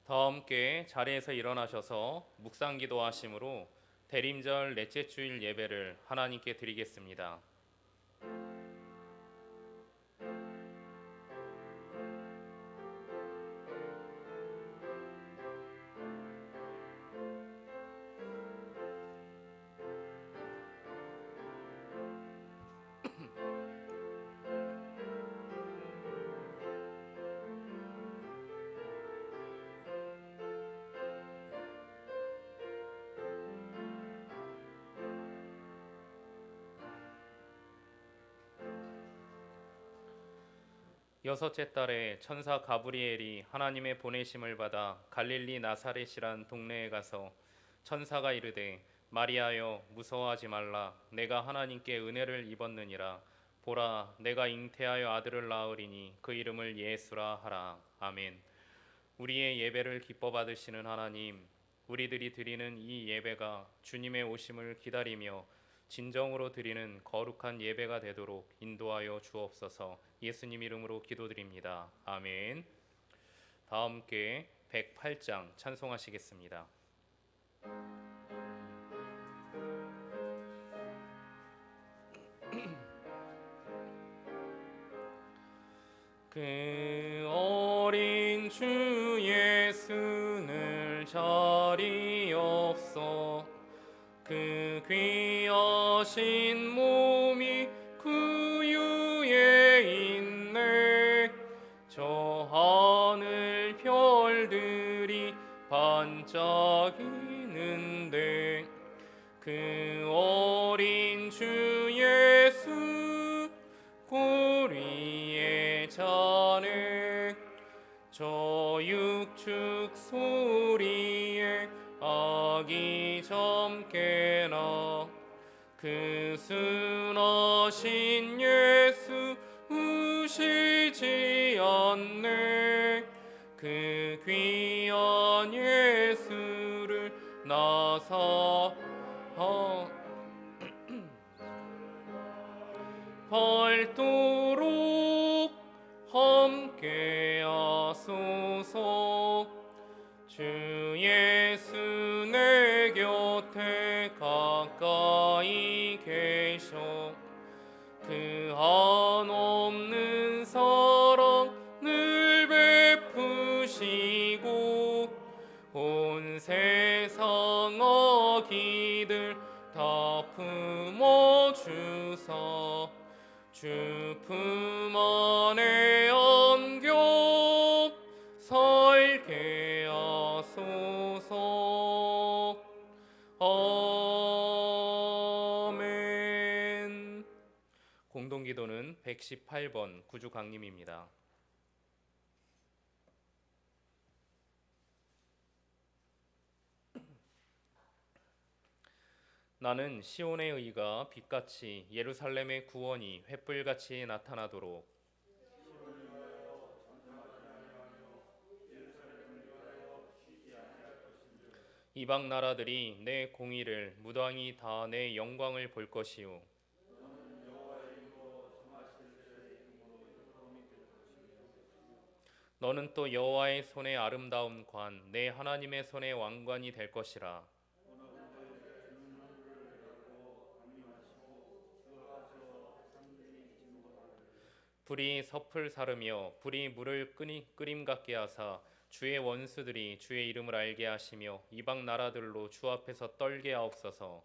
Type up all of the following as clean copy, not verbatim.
다 함께 자리에서 일어나셔서 묵상기도 하심으로 대림절 넷째 주일 예배를 하나님께 드리겠습니다. 여섯째 달에 천사 가브리엘이 하나님의 보내심을 받아 갈릴리 나사렛이란 동네에 가서 천사가 이르되 마리아여 무서워하지 말라 내가 하나님께 은혜를 입었느니라 보라 내가 잉태하여 아들을 낳으리니 그 이름을 예수라 하라. 아멘. 우리의 예배를 기뻐 받으시는 하나님, 우리들이 드리는 이 예배가 주님의 오심을 기다리며 진정으로 드리는 거룩한 예배가 되도록 인도하여 주옵소서. 예수님 이름으로 기도드립니다. 아멘. 다 함께 108장 찬송하시겠습니다. 그 어린 주 예수를 자리옵소. 그 귀하신 몸이 그 위에 있네. 저 하늘 별들이 반짝이는데 그 어린 주 예수 고리에 자네. 저 육축 소리에 아기 젊게나 그 순하신 예수 우시지 않네. 그 귀한 예수를 나사 밝도록 함께 하소서. 주 예수 내 곁에 가까이 계셔. 그 한없는 사랑 늘 베푸시고 온 세상 아기들 다 품어주사 주 품 안에 안겨 살게 하소서. 아멘. 공동기도는 118번 구주 강림입니다. 나는 시온의 의가 빛같이 예루살렘의 구원이 횃불같이 나타나도록 이방 나라들이 내 공의를 무당이 다 내 영광을 볼 것이요 너는 또 여호와의 손의 아름다운 관 내 하나님의 손의 왕관이 될 것이라. 불이 섭을 사르며 불이 물을 끓임 같게 하사 주의 원수들이 주의 이름을 알게 하시며 이방 나라들로 주 앞에서 떨게 하옵소서.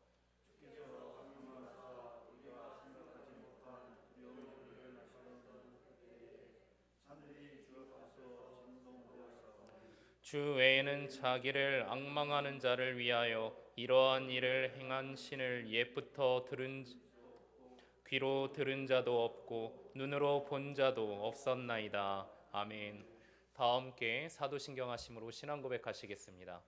주 외에는 자기를 앙망하는 자를 위하여 이러한 일을 행한 신을 옛부터 귀로 들은 자도 없고 눈으로 본 자도 없었나이다. 아멘. 다 함께 사도신경 하심으로 신앙 고백하시겠습니다.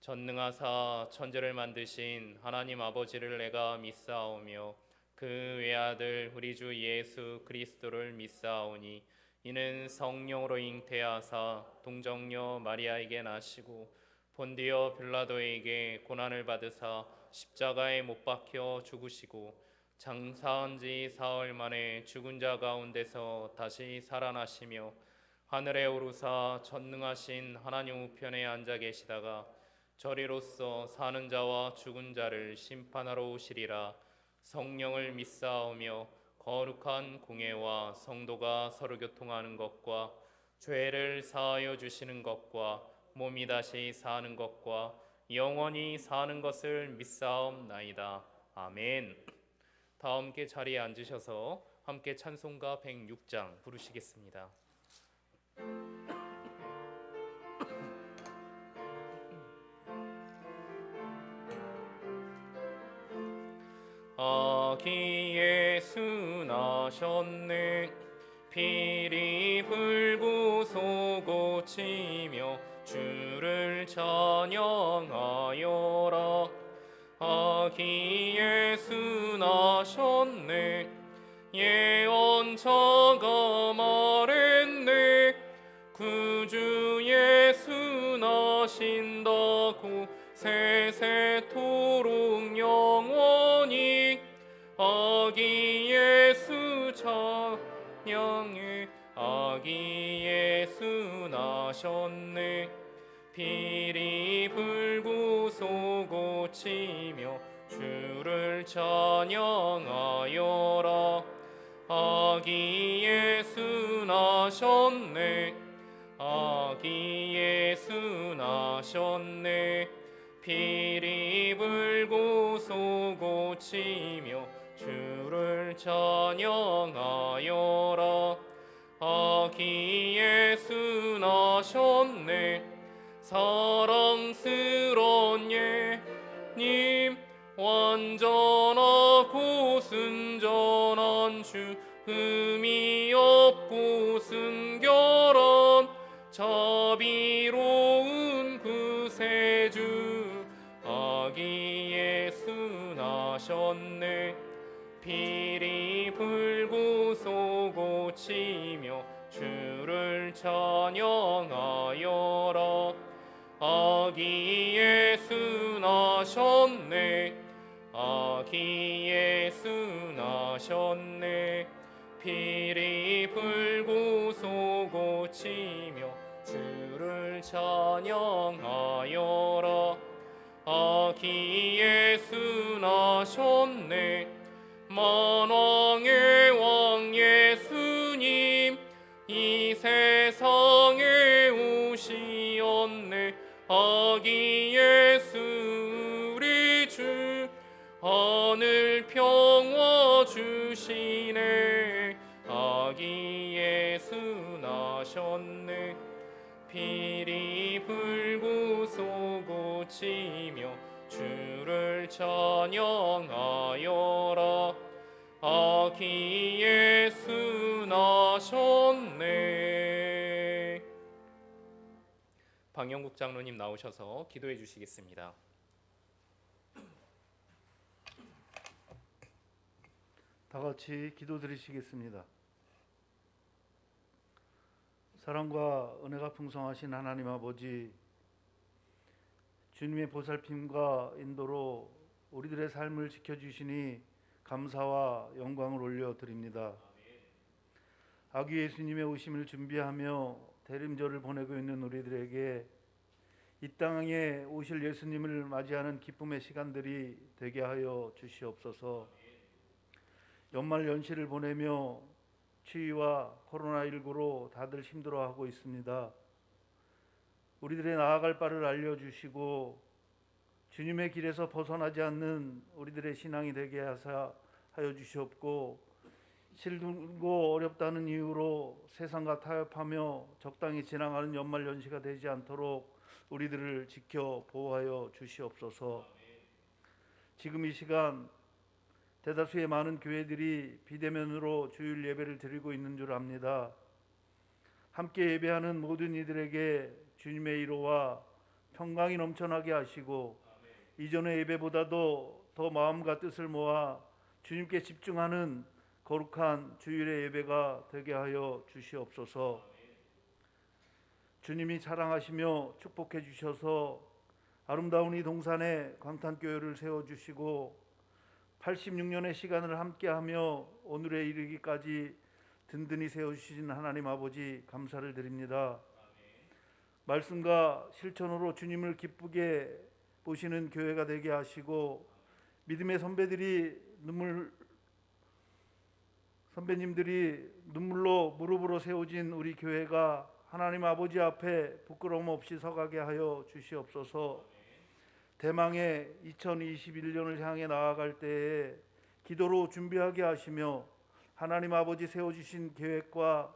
전능하사 천지를 만드신 하나님 아버지를 내가 믿사오며 그 외아들 우리 주 예수 그리스도를 믿사오니 이는 성령으로 잉태하사 동정녀 마리아에게 나시고 본디오 빌라도에게 고난을 받으사 십자가에 못 박혀 죽으시고 장사한 지 사흘 만에 죽은 자 가운데서 다시 살아나시며 하늘에 오르사 전능하신 하나님 우편에 앉아 계시다가 저리로서 사는 자와 죽은 자를 심판하러 오시리라. 성령을 믿사오며 거룩한 공예와 성도가 서로 교통하는 것과 죄를 사하여 주시는 것과 몸이 다시 사는 것과 영원히 사는 것을 믿사옵나이다. 아멘. 다 함께 자리에 앉으셔서 함께 찬송가 106장 부르시겠습니다. 아기 예수 나셨네. 피리 불고 소고치며 주를 찬양하여라. 아기 예수 나셨네. 예언자가 말했네. 구주 예수 나신다고 세세토록 영원히. 아기 예수 찬양해. 아기 예수 나셨네. 피리 불고 소고치며 주를 찬양하여라. 아기 예수 나셨네. 아기 예수 나셨네. 피리 불고 소고치며 주를 찬양하여라. 아기 예수 나셨네. 사랑스런 예님 완전하고 순전한 주 흠이 없고 순결한 자비로운 구세주 아기 예수 나셨네. 피리 불고 소고치며 주를 찬양하여라. 아기 예수 나셨네. 아기 예수 나셨네. 피리 불고 소고치며 주를 찬양하여라. 아기 예수 나셨네. 만왕의 왕 예수님 이 세상에 오시었네. 아기 예수 우리 주 하늘 평화 주시네. 아기 예수 나셨네. 피리 불고 소고치며 주를 찬양하여라. 아기 예수 나셨네. 방영국 장로님 나오셔서 기도해 주시겠습니다. 다 같이 기도드리시겠습니다. 사랑과 은혜가 풍성하신 하나님 아버지, 주님의 보살핌과 인도로 우리들의 삶을 지켜주시니 감사와 영광을 올려드립니다. 아기 예수님의 오심을 준비하며 대림절을 보내고 있는 우리들에게 이 땅에 오실 예수님을 맞이하는 기쁨의 시간들이 되게 하여 주시옵소서. 연말 연시를 보내며 추위와 코로나19로 다들 힘들어하고 있습니다. 우리들의 나아갈 바를 알려주시고 주님의 길에서 벗어나지 않는 우리들의 신앙이 되게 하여 주시옵고, 힘들고 어렵다는 이유로 세상과 타협하며 적당히 지나가는 연말 연시가 되지 않도록 우리들을 지켜 보호하여 주시옵소서. 지금 이 시간 대다수의 많은 교회들이 비대면으로 주일 예배를 드리고 있는 줄 압니다. 함께 예배하는 모든 이들에게 주님의 위로와 평강이 넘쳐나게 하시고, 이전의 예배보다도 더 마음과 뜻을 모아 주님께 집중하는 거룩한 주일의 예배가 되게 하여 주시옵소서. 주님이 사랑하시며 축복해 주셔서 아름다운 이 동산에 광탄교회를 세워주시고 86년의 시간을 함께하며 오늘에 이르기까지 든든히 세우신 하나님 아버지 감사를 드립니다. 말씀과 실천으로 주님을 기쁘게 보시는 교회가 되게 하시고 믿음의 선배님들이 눈물로 무릎으로 세워진 우리 교회가 하나님 아버지 앞에 부끄러움 없이 서가게 하여 주시옵소서. 대망의 2021년을 향해 나아갈 때에 기도로 준비하게 하시며 하나님 아버지 세워주신 계획과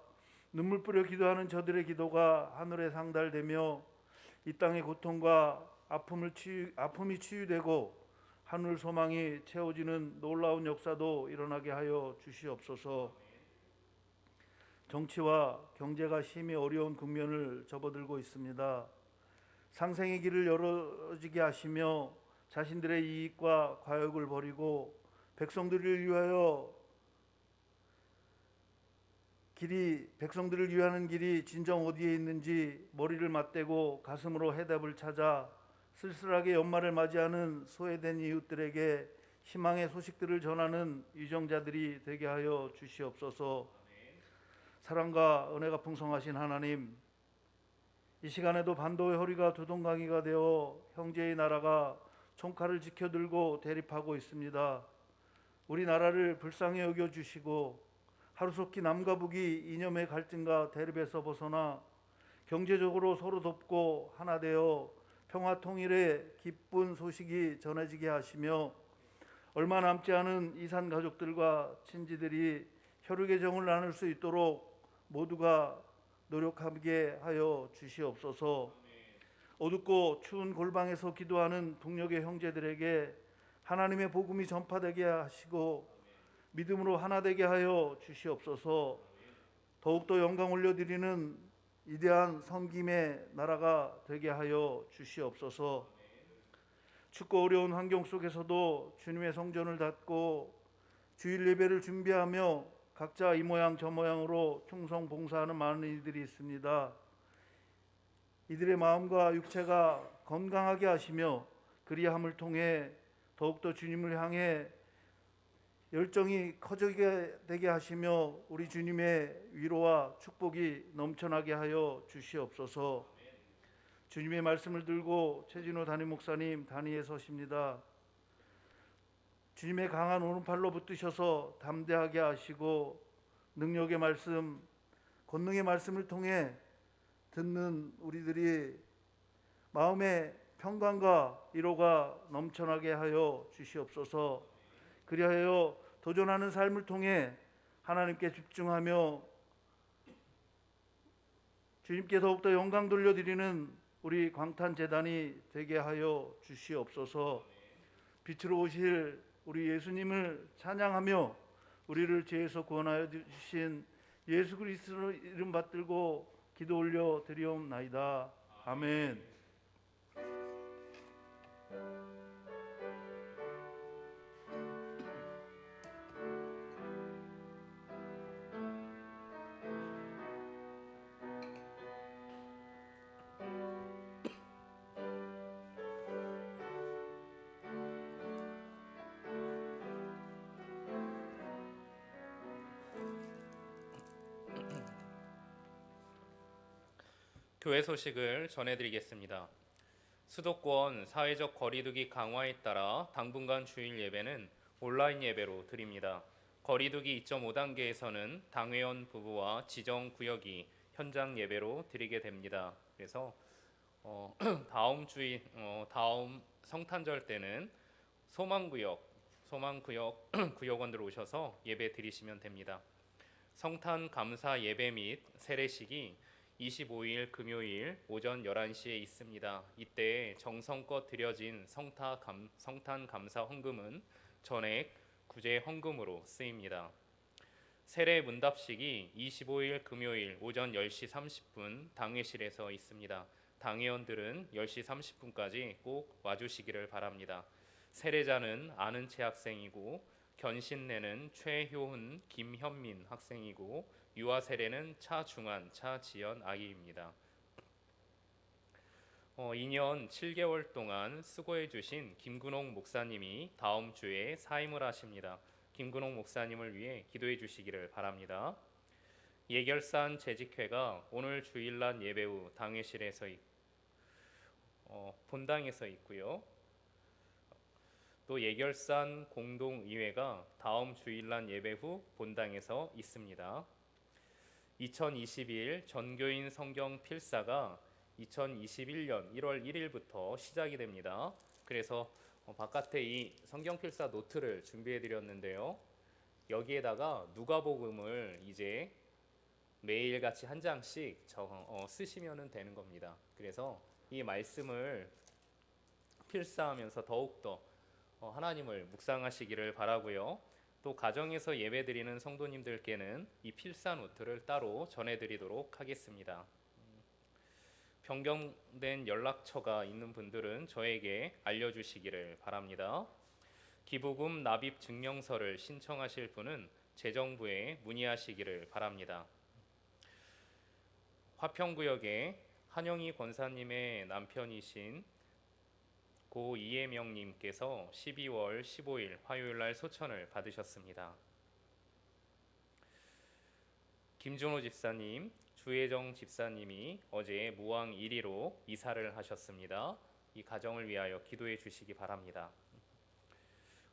눈물 뿌려 기도하는 저들의 기도가 하늘에 상달되며 이 땅의 고통과 아픔이 치유되고 하늘 소망이 채워지는 놀라운 역사도 일어나게 하여 주시옵소서. 정치와 경제가 심히 어려운 국면을 접어들고 있습니다. 상생의 길을 열어지게 하시며 자신들의 이익과 과욕을 버리고 백성들을 위하는 길이 진정 어디에 있는지 머리를 맞대고 가슴으로 해답을 찾아 쓸쓸하게 연말을 맞이하는 소외된 이웃들에게 희망의 소식들을 전하는 유정자들이 되게 하여 주시옵소서. 사랑과 은혜가 풍성하신 하나님, 이 시간에도 반도의 허리가 두동강이가 되어 형제의 나라가 총칼을 지켜들고 대립하고 있습니다. 우리 나라를 불쌍히 여겨주시고 하루속히 남과 북이 이념의 갈등과 대립에서 벗어나 경제적으로 서로 돕고 하나 되어 평화 통일의 기쁜 소식이 전해지게 하시며 얼마 남지 않은 이산 가족들과 친지들이 혈육의 정을 나눌 수 있도록 모두가 노력하게 하여 주시옵소서. 어둡고 추운 골방에서 기도하는 동력의 형제들에게 하나님의 복음이 전파되게 하시고 믿음으로 하나 되게 하여 주시옵소서. 더욱더 영광 올려드리는 위대한 섬김의 나라가 되게 하여 주시옵소서. 춥고 어려운 환경 속에서도 주님의 성전을 닫고 주일 예배를 준비하며 각자 이 모양 저 모양으로 충성 봉사하는 많은 이들이 있습니다. 이들의 마음과 육체가 건강하게 하시며 그리함을 통해 더욱더 주님을 향해 열정이 커지게 되게 하시며 우리 주님의 위로와 축복이 넘쳐나게 하여 주시옵소서. 주님의 말씀을 들고 최진호 담임 목사님 단위에 서십니다. 주님의 강한 오른팔로 붙드셔서 담대하게 하시고 능력의 말씀, 권능의 말씀을 통해 듣는 우리들이 마음의 평강과 위로가 넘쳐나게 하여 주시옵소서. 그리하여 도전하는 삶을 통해 하나님께 집중하며 주님께 더욱더 영광 돌려드리는 우리 광탄재단이 되게 하여 주시옵소서. 빛으로 오실 우리 예수님을 찬양하며 우리를 죄에서 구원하여 주신 예수 그리스도 이름 받들고 기도 올려 드리옵나이다. 아멘. 교회 소식을 전해드리겠습니다. 수도권 사회적 거리두기 강화에 따라 당분간 주일 예배는 온라인 예배로 드립니다. 거리두기 2.5단계에서는 당회원 부부와 지정 구역이 현장 예배로 드리게 됩니다. 그래서 다음 성탄절 때는 소망구역 구역원들 오셔서 예배 드리시면 됩니다. 성탄 감사 예배 및 세례식이 25일 금요일 오전 11시에 있습니다. 이때 정성껏 드려진 성탄 감사 헌금은 전액 구제 헌금으로 쓰입니다. 세례 문답식이 25일 금요일 오전 10시 30분 당회실에서 있습니다. 당회원들은 10시 30분까지 꼭 와주시기를 바랍니다. 세례자는 아는 채 학생이고 견신내는 최효훈, 김현민 학생이고 유아 세례는 차중한, 차지연 아이입니다. 2년 7개월 동안 수고해 주신 김근홍 목사님이 다음 주에 사임을 하십니다. 김근홍 목사님을 위해 기도해 주시기를 바랍니다. 예결산 재직회가 오늘 주일날 예배 후 당회실에서 본당에서 있고요. 또 예결산 공동의회가 다음 주일날 예배 후 본당에서 있습니다. 2022 전교인 성경 필사가 2021년 1월 1일부터 시작이 됩니다. 그래서 바깥에 이 성경 필사 노트를 준비해 드렸는데요. 여기에다가 누가복음을 이제 매일같이 한 장씩 쓰시면 되는 겁니다. 그래서 이 말씀을 필사하면서 더욱더 하나님을 묵상하시기를 바라고요. 또 가정에서 예배드리는 성도님들께는 이 필사 노트를 따로 전해드리도록 하겠습니다. 변경된 연락처가 있는 분들은 저에게 알려주시기를 바랍니다. 기부금 납입 증명서를 신청하실 분은 재정부에 문의하시기를 바랍니다. 화평구역에 한영희 권사님의 남편이신 고 이혜명님께서 12월 15일 화요일날 소천을 받으셨습니다. 김준호 집사님, 주혜정 집사님이 어제 무왕 1위로 이사를 하셨습니다. 이 가정을 위하여 기도해 주시기 바랍니다.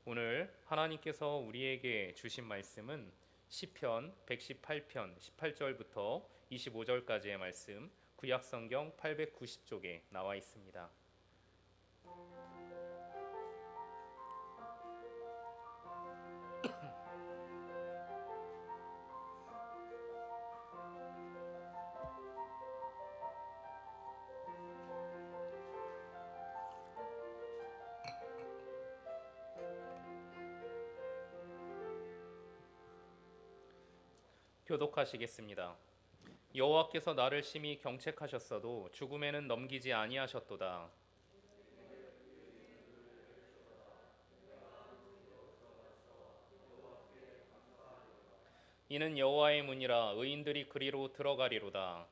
오늘 하나님께서 우리에게 주신 말씀은 시편 118편 18절부터 25절까지의 말씀, 구약성경 890쪽에 나와 있습니다. 교독하시겠습니다. 여호와께서 나를 심히 경책하셨어도 죽음에는 넘기지 아니하셨도다. 이는 여호와의 문이라 의인들이 그리로 들어가리로다.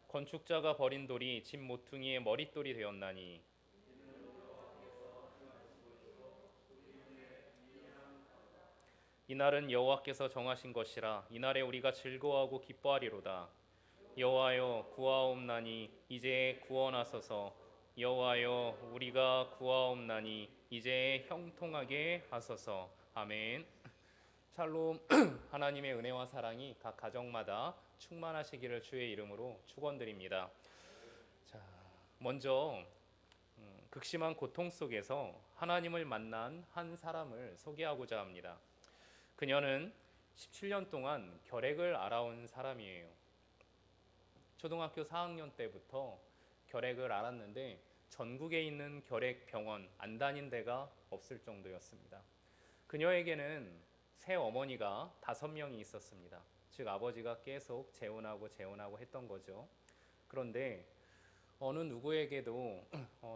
건축자가 버린 돌이 집 모퉁이의 머릿돌이 되었나니 이날은 여호와께서 정하신 것이라 이날에 우리가 즐거워하고 기뻐하리로다. 여호와여 구하옵나니 이제 구원하소서. 여호와여 우리가 구하옵나니 이제 형통하게 하소서. 아멘. 샬롬. 하나님의 은혜와 사랑이 각 가정마다 충만하시기를 주의 이름으로 축원드립니다. 자, 먼저 극심한 고통 속에서 하나님을 만난 한 사람을 소개하고자 합니다. 그녀는 17년 동안 결핵을 앓아온 사람이에요. 초등학교 4학년 때부터 결핵을 앓았는데 전국에 있는 결핵 병원 안 다닌 데가 없을 정도였습니다. 그녀에게는 새 어머니가 5명이 있었습니다. 즉 아버지가 계속 재혼하고 했던 거죠. 그런데 어느 누구에게도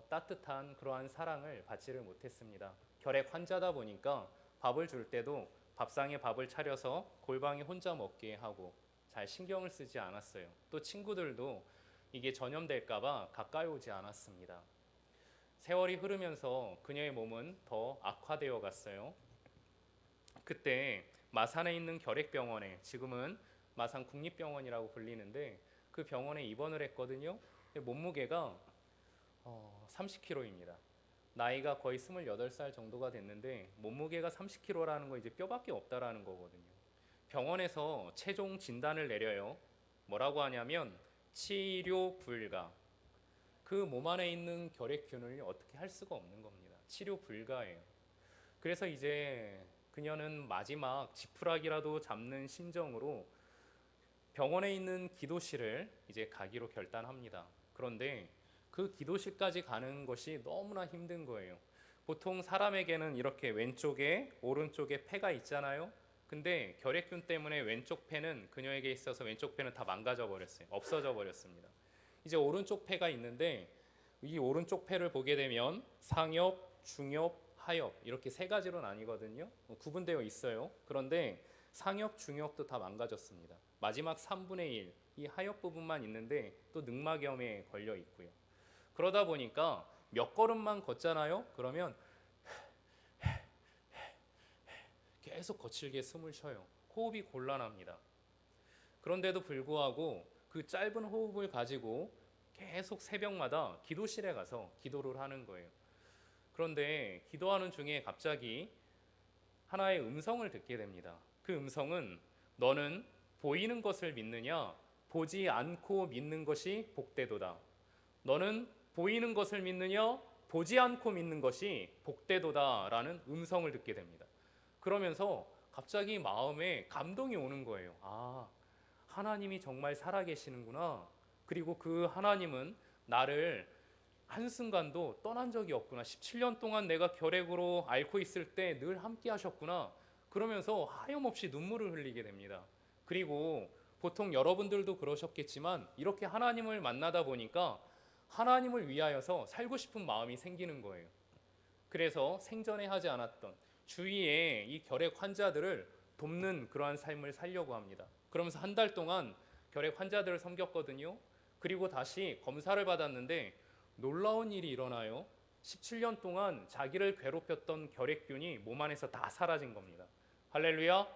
따뜻한 그러한 사랑을 받지를 못했습니다. 결핵 환자다 보니까 밥을 줄 때도 밥상에 밥을 차려서 골방에 혼자 먹게 하고 잘 신경을 쓰지 않았어요. 또 친구들도 이게 전염될까 봐 가까이 오지 않았습니다. 세월이 흐르면서 그녀의 몸은 더 악화되어 갔어요. 그때 마산에 있는 결핵병원에, 지금은 마산 국립병원이라고 불리는데 그 병원에 입원을 했거든요. 몸무게가 30kg입니다. 나이가 거의 28살 정도가 됐는데 몸무게가 30kg라는 거 이제 뼈밖에 없다라는 거거든요. 병원에서 최종 진단을 내려요. 뭐라고 하냐면 치료 불가. 그 몸 안에 있는 결핵균을 어떻게 할 수가 없는 겁니다. 치료 불가예요. 그래서 이제 그녀는 마지막 지푸라기라도 잡는 심정으로 병원에 있는 기도실을 이제 가기로 결단합니다. 그런데 그 기도실까지 가는 것이 너무나 힘든 거예요. 보통 사람에게는 이렇게 왼쪽에 오른쪽에 폐가 있잖아요. 근데 결핵균 때문에 왼쪽 폐는 그녀에게 있어서 왼쪽 폐는 다 망가져 버렸어요. 없어져 버렸습니다. 이제 오른쪽 폐가 있는데 이 오른쪽 폐를 보게 되면 상엽, 중엽, 하엽 이렇게 3가지로 나뉘거든요. 구분되어 있어요. 그런데 상엽, 중엽도 다 망가졌습니다. 마지막 3분의 1, 이 하엽 부분만 있는데 또 늑막염에 걸려 있고요. 그러다 보니까 몇 걸음만 걷잖아요. 그러면 계속 거칠게 숨을 쉬어요. 호흡이 곤란합니다. 그런데도 불구하고 그 짧은 호흡을 가지고 계속 새벽마다 기도실에 가서 기도를 하는 거예요. 그런데 기도하는 중에 갑자기 하나의 음성을 듣게 됩니다. 그 음성은 너는 보이는 것을 믿느냐 보지 않고 믿는 것이 복되도다. 너는 보이는 것을 믿느냐 보지 않고 믿는 것이 복되도다라는 음성을 듣게 됩니다. 그러면서 갑자기 마음에 감동이 오는 거예요. 아, 하나님이 정말 살아계시는구나. 그리고 그 하나님은 나를 한순간도 떠난 적이 없구나. 17년 동안 내가 결핵으로 앓고 있을 때 늘 함께 하셨구나. 그러면서 하염없이 눈물을 흘리게 됩니다. 그리고 보통 여러분들도 그러셨겠지만 이렇게 하나님을 만나다 보니까 하나님을 위하여서 살고 싶은 마음이 생기는 거예요. 그래서 생전에 하지 않았던 주위에 이 결핵 환자들을 돕는 그러한 삶을 살려고 합니다. 그러면서 한 달 동안 결핵 환자들을 섬겼거든요. 그리고 다시 검사를 받았는데 놀라운 일이 일어나요. 17년 동안 자기를 괴롭혔던 결핵균이 몸 안에서 다 사라진 겁니다. 할렐루야.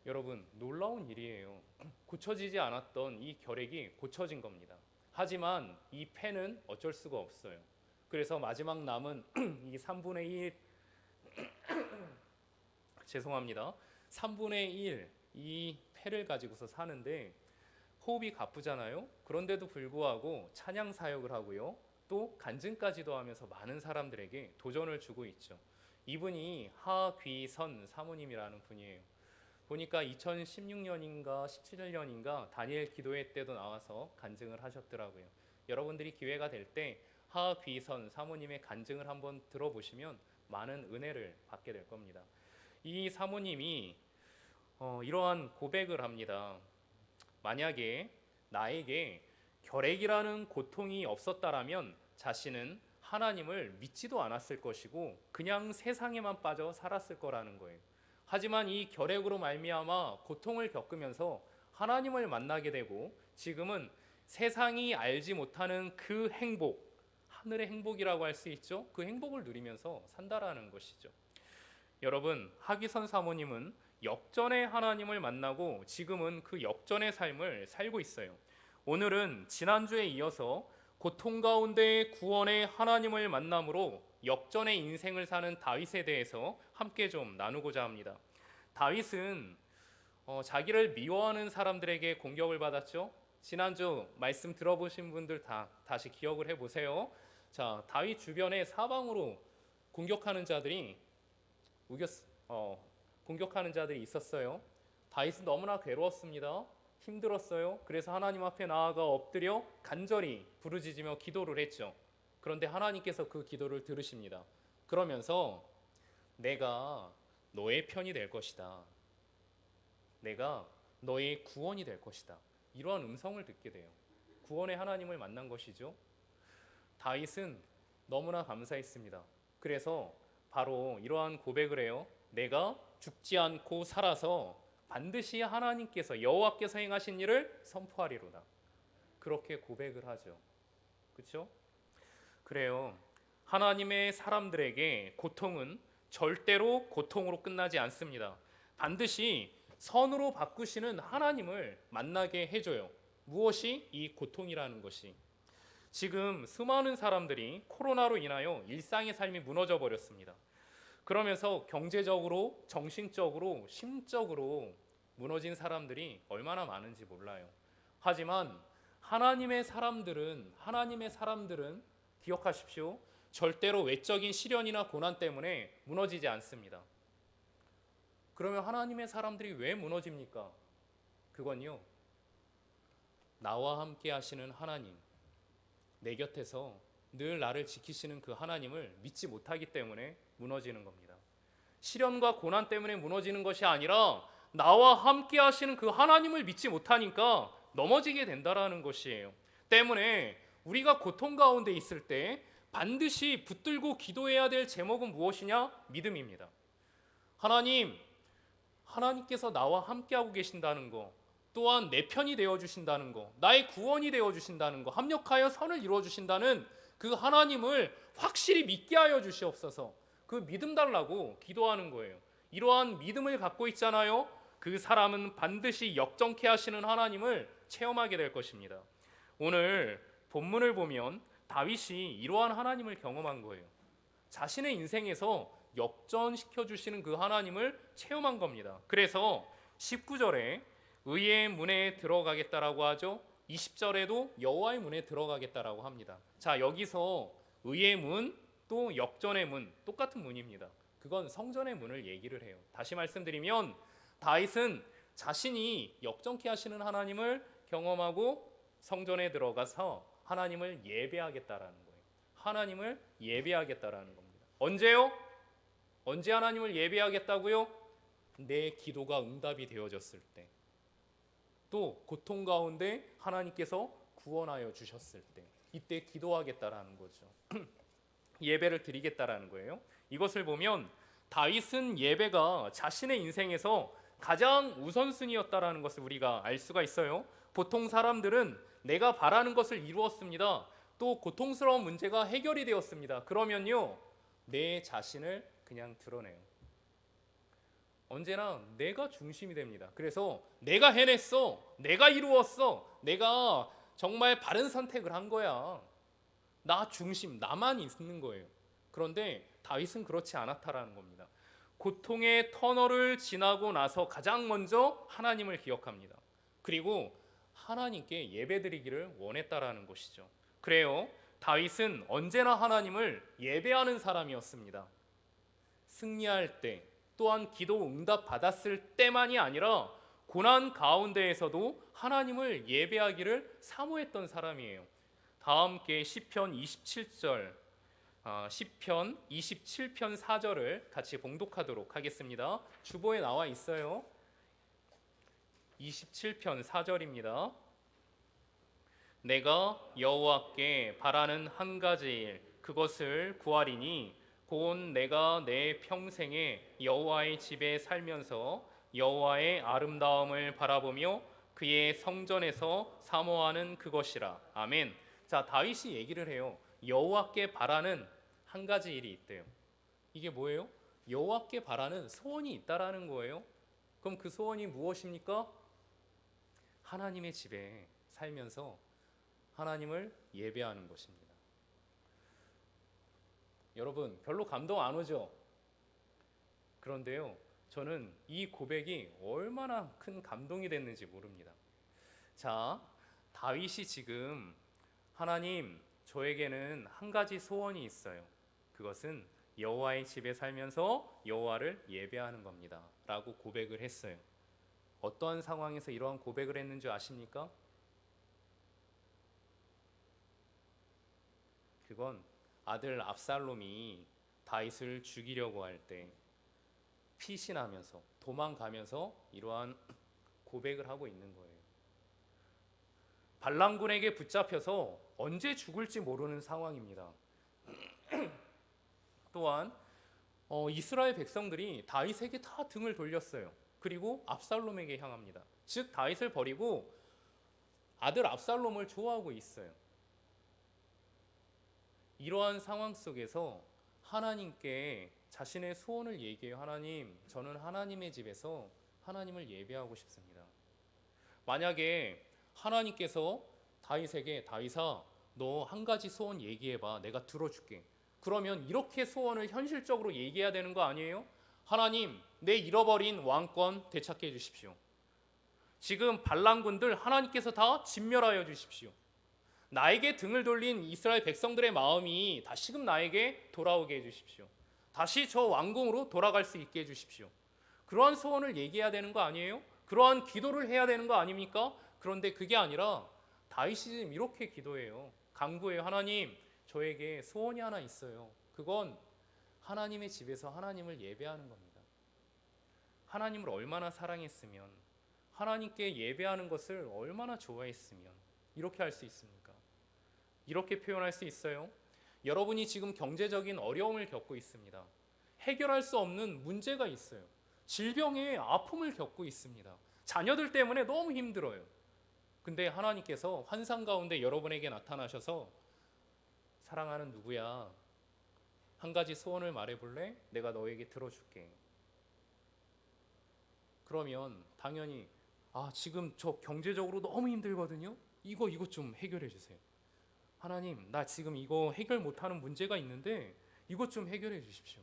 여러분, 놀라운 일이에요. 고쳐지지 않았던 이 결핵이 고쳐진 겁니다. 하지만 이 폐는 어쩔 수가 없어요. 그래서 마지막 남은 이 3분의 1 죄송합니다. 3분의 1 이 폐를 가지고서 사는데 호흡이 가쁘잖아요. 그런데도 불구하고 찬양 사역을 하고요. 또 간증까지도 하면서 많은 사람들에게 도전을 주고 있죠. 이분이 하귀선 사모님이라는 분이에요. 보니까 2016년인가 17년인가 다니엘 기도회 때도 나와서 간증을 하셨더라고요. 여러분들이 기회가 될 때 하귀선 사모님의 간증을 한번 들어보시면 많은 은혜를 받게 될 겁니다. 이 사모님이 이러한 고백을 합니다. 만약에 나에게 결핵이라는 고통이 없었다라면 자신은 하나님을 믿지도 않았을 것이고 그냥 세상에만 빠져 살았을 거라는 거예요. 하지만 이 결핵으로 말미암아 고통을 겪으면서 하나님을 만나게 되고 지금은 세상이 알지 못하는 그 행복, 하늘의 행복이라고 할 수 있죠. 그 행복을 누리면서 산다라는 것이죠. 여러분, 하기선 사모님은 역전의 하나님을 만나고 지금은 그 역전의 삶을 살고 있어요. 오늘은 지난주에 이어서 고통 가운데 구원의 하나님을 만남으로 역전의 인생을 사는 다윗에 대해서 함께 좀 나누고자 합니다. 다윗은 자기를 미워하는 사람들에게 공격을 받았죠. 지난주 말씀 들어보신 분들 다시 기억을 해보세요. 자, 다윗 주변에 사방으로 공격하는 자들이 공격하는 자들이 있었어요. 다윗은 너무나 괴로웠습니다. 힘들었어요. 그래서 하나님 앞에 나아가 엎드려 간절히 부르짖으며 기도를 했죠. 그런데 하나님께서 그 기도를 들으십니다. 그러면서 내가 너의 편이 될 것이다. 내가 너의 구원이 될 것이다. 이러한 음성을 듣게 돼요. 구원의 하나님을 만난 것이죠. 다윗은 너무나 감사했습니다. 그래서 바로 이러한 고백을 해요. 내가 죽지 않고 살아서 반드시 하나님께서 여호와께서 행하신 일을 선포하리로다. 그렇게 고백을 하죠. 그렇죠? 그래요. 하나님의 사람들에게 고통은 절대로 고통으로 끝나지 않습니다. 반드시 선으로 바꾸시는 하나님을 만나게 해줘요. 무엇이 이 고통이라는 것이. 지금 수많은 사람들이 코로나로 인하여 일상의 삶이 무너져 버렸습니다. 그러면서 경제적으로, 정신적으로, 심적으로 무너진 사람들이 얼마나 많은지 몰라요. 하지만 하나님의 사람들은 기억하십시오. 절대로 외적인 시련이나 고난 때문에 무너지지 않습니다. 그러면 하나님의 사람들이 왜 무너집니까? 그건요, 나와 함께 하시는 하나님, 내 곁에서 늘 나를 지키시는 그 하나님을 믿지 못하기 때문에 무너지는 겁니다. 시련과 고난 때문에 무너지는 것이 아니라 나와 함께 하시는 그 하나님을 믿지 못하니까 넘어지게 된다라는 것이에요. 때문에 우리가 고통 가운데 있을 때 반드시 붙들고 기도해야 될 제목은 무엇이냐? 믿음입니다. 하나님께서 나와 함께하고 계신다는 거, 또한 내 편이 되어주신다는 거, 나의 구원이 되어주신다는 거, 합력하여 선을 이루어주신다는 그 하나님을 확실히 믿게 하여 주시옵소서. 그 믿음 달라고 기도하는 거예요. 이러한 믿음을 갖고 있잖아요. 그 사람은 반드시 역정케 하시는 하나님을 체험하게 될 것입니다. 오늘 본문을 보면 다윗이 이러한 하나님을 경험한 거예요. 자신의 인생에서 역전시켜 주시는 그 하나님을 체험한 겁니다. 그래서 19절에 의의 문에 들어가겠다라고 하죠. 20절에도 여호와의 문에 들어가겠다라고 합니다. 자, 여기서 의의 문 또 역전의 문 똑같은 문입니다. 그건 성전의 문을 얘기를 해요. 다시 말씀드리면 다윗은 자신이 역전케 하시는 하나님을 경험하고 성전에 들어가서 하나님을 예배하겠다라는 거예요. 하나님을 예배하겠다라는 겁니다. 언제요? 언제 하나님을 예배하겠다고요? 내 기도가 응답이 되어졌을 때, 또 고통 가운데 하나님께서 구원하여 주셨을 때, 이때 기도하겠다라는 거죠. 예배를 드리겠다라는 거예요. 이것을 보면 다윗은 예배가 자신의 인생에서 가장 우선순위였다라는 것을 우리가 알 수가 있어요. 보통 사람들은 내가 바라는 것을 이루었습니다. 또 고통스러운 문제가 해결이 되었습니다. 그러면요, 내 자신을 그냥 드러내요. 언제나 내가 중심이 됩니다. 그래서 내가 해냈어, 내가 이루었어, 내가 정말 바른 선택을 한 거야. 나 중심, 나만 있는 거예요. 그런데 다윗은 그렇지 않았다라는 겁니다. 고통의 터널을 지나고 나서 가장 먼저 하나님을 기억합니다. 그리고 하나님께 예배드리기를 원했다라는 것이죠. 그래요, 다윗은 언제나 하나님을 예배하는 사람이었습니다. 승리할 때, 또한 기도 응답 받았을 때만이 아니라 고난 가운데에서도 하나님을 예배하기를 사모했던 사람이에요. 다 함께 시편 27절, 시편 27편 4절을 같이 봉독하도록 하겠습니다. 주보에 나와 있어요. 27편 4절입니다. 내가 여호와께 바라는 한 가지 일, 그것을 구하리니 곧 내가 내 평생에 여호와의 집에 살면서 여호와의 아름다움을 바라보며 그의 성전에서 사모하는 그것이라. 아멘. 자, 다윗이 얘기를 해요. 여호와께 바라는 한 가지 일이 있대요. 이게 뭐예요? 여호와께 바라는 소원이 있다라는 거예요. 그럼 그 소원이 무엇입니까? 하나님의 집에 살면서 하나님을 예배하는 것입니다. 여러분, 별로 감동 안 오죠? 그런데요, 저는 이 고백이 얼마나 큰 감동이 됐는지 모릅니다. 자, 다윗이 지금 하나님, 저에게는 한 가지 소원이 있어요. 그것은 여호와의 집에 살면서 여호와를 예배하는 겁니다. 라고 고백을 했어요. 어떠한 상황에서 이러한 고백을 했는지 아십니까? 그건 아들 압살롬이 다윗을 죽이려고 할 때 피신하면서 도망가면서 이러한 고백을 하고 있는 거예요. 발랑군에게 붙잡혀서 언제 죽을지 모르는 상황입니다. 또한 이스라엘 백성들이 다윗에게 다 등을 돌렸어요. 그리고 압살롬에게 향합니다. 즉 다윗을 버리고 아들 압살롬을 좋아하고 있어요. 이러한 상황 속에서 하나님께 자신의 소원을 얘기해요. 하나님, 저는 하나님의 집에서 하나님을 예배하고 싶습니다. 만약에 하나님께서 다윗에게 다윗아, 너 한 가지 소원 얘기해봐, 내가 들어줄게. 그러면 이렇게 소원을 현실적으로 얘기해야 되는 거 아니에요? 하나님, 내 잃어버린 왕권 되찾게 해주십시오. 지금 반란군들 하나님께서 다 진멸하여 주십시오. 나에게 등을 돌린 이스라엘 백성들의 마음이 다시금 나에게 돌아오게 해주십시오. 다시 저 왕궁으로 돌아갈 수 있게 해주십시오. 그러한 소원을 얘기해야 되는 거 아니에요? 그러한 기도를 해야 되는 거 아닙니까? 그런데 그게 아니라 다윗이 지금 이렇게 기도해요. 간구해요. 하나님, 저에게 소원이 하나 있어요. 그건 하나님의 집에서 하나님을 예배하는 겁니다. 하나님을 얼마나 사랑했으면, 하나님께 예배하는 것을 얼마나 좋아했으면 이렇게 할 수 있습니까? 이렇게 표현할 수 있어요. 여러분이 지금 경제적인 어려움을 겪고 있습니다. 해결할 수 없는 문제가 있어요. 질병의 아픔을 겪고 있습니다. 자녀들 때문에 너무 힘들어요. 근데 하나님께서 환상 가운데 여러분에게 나타나셔서 사랑하는 누구야, 한 가지 소원을 말해볼래? 내가 너에게 들어줄게. 그러면 당연히 지금 저 경제적으로 너무 힘들거든요. 이거 좀 해결해 주세요. 하나님, 나 지금 이거 해결 못하는 문제가 있는데 이것 좀 해결해 주십시오.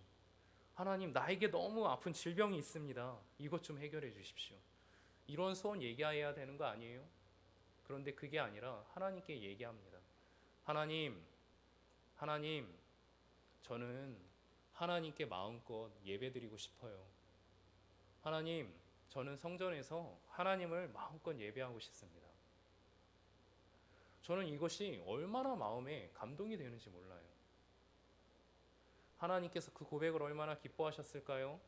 하나님, 나에게 너무 아픈 질병이 있습니다. 이것 좀 해결해 주십시오. 이런 소원 얘기해야 되는 거 아니에요? 그런데 그게 아니라 하나님께 얘기합니다. 하나님, 저는 하나님께 마음껏 예배드리고 싶어요. 하나님, 저는 성전에서 하나님을 마음껏 예배하고 싶습니다. 저는 이것이 얼마나 마음에 감동이 되는지 몰라요. 하나님께서 그 고백을 얼마나 기뻐하셨을까요?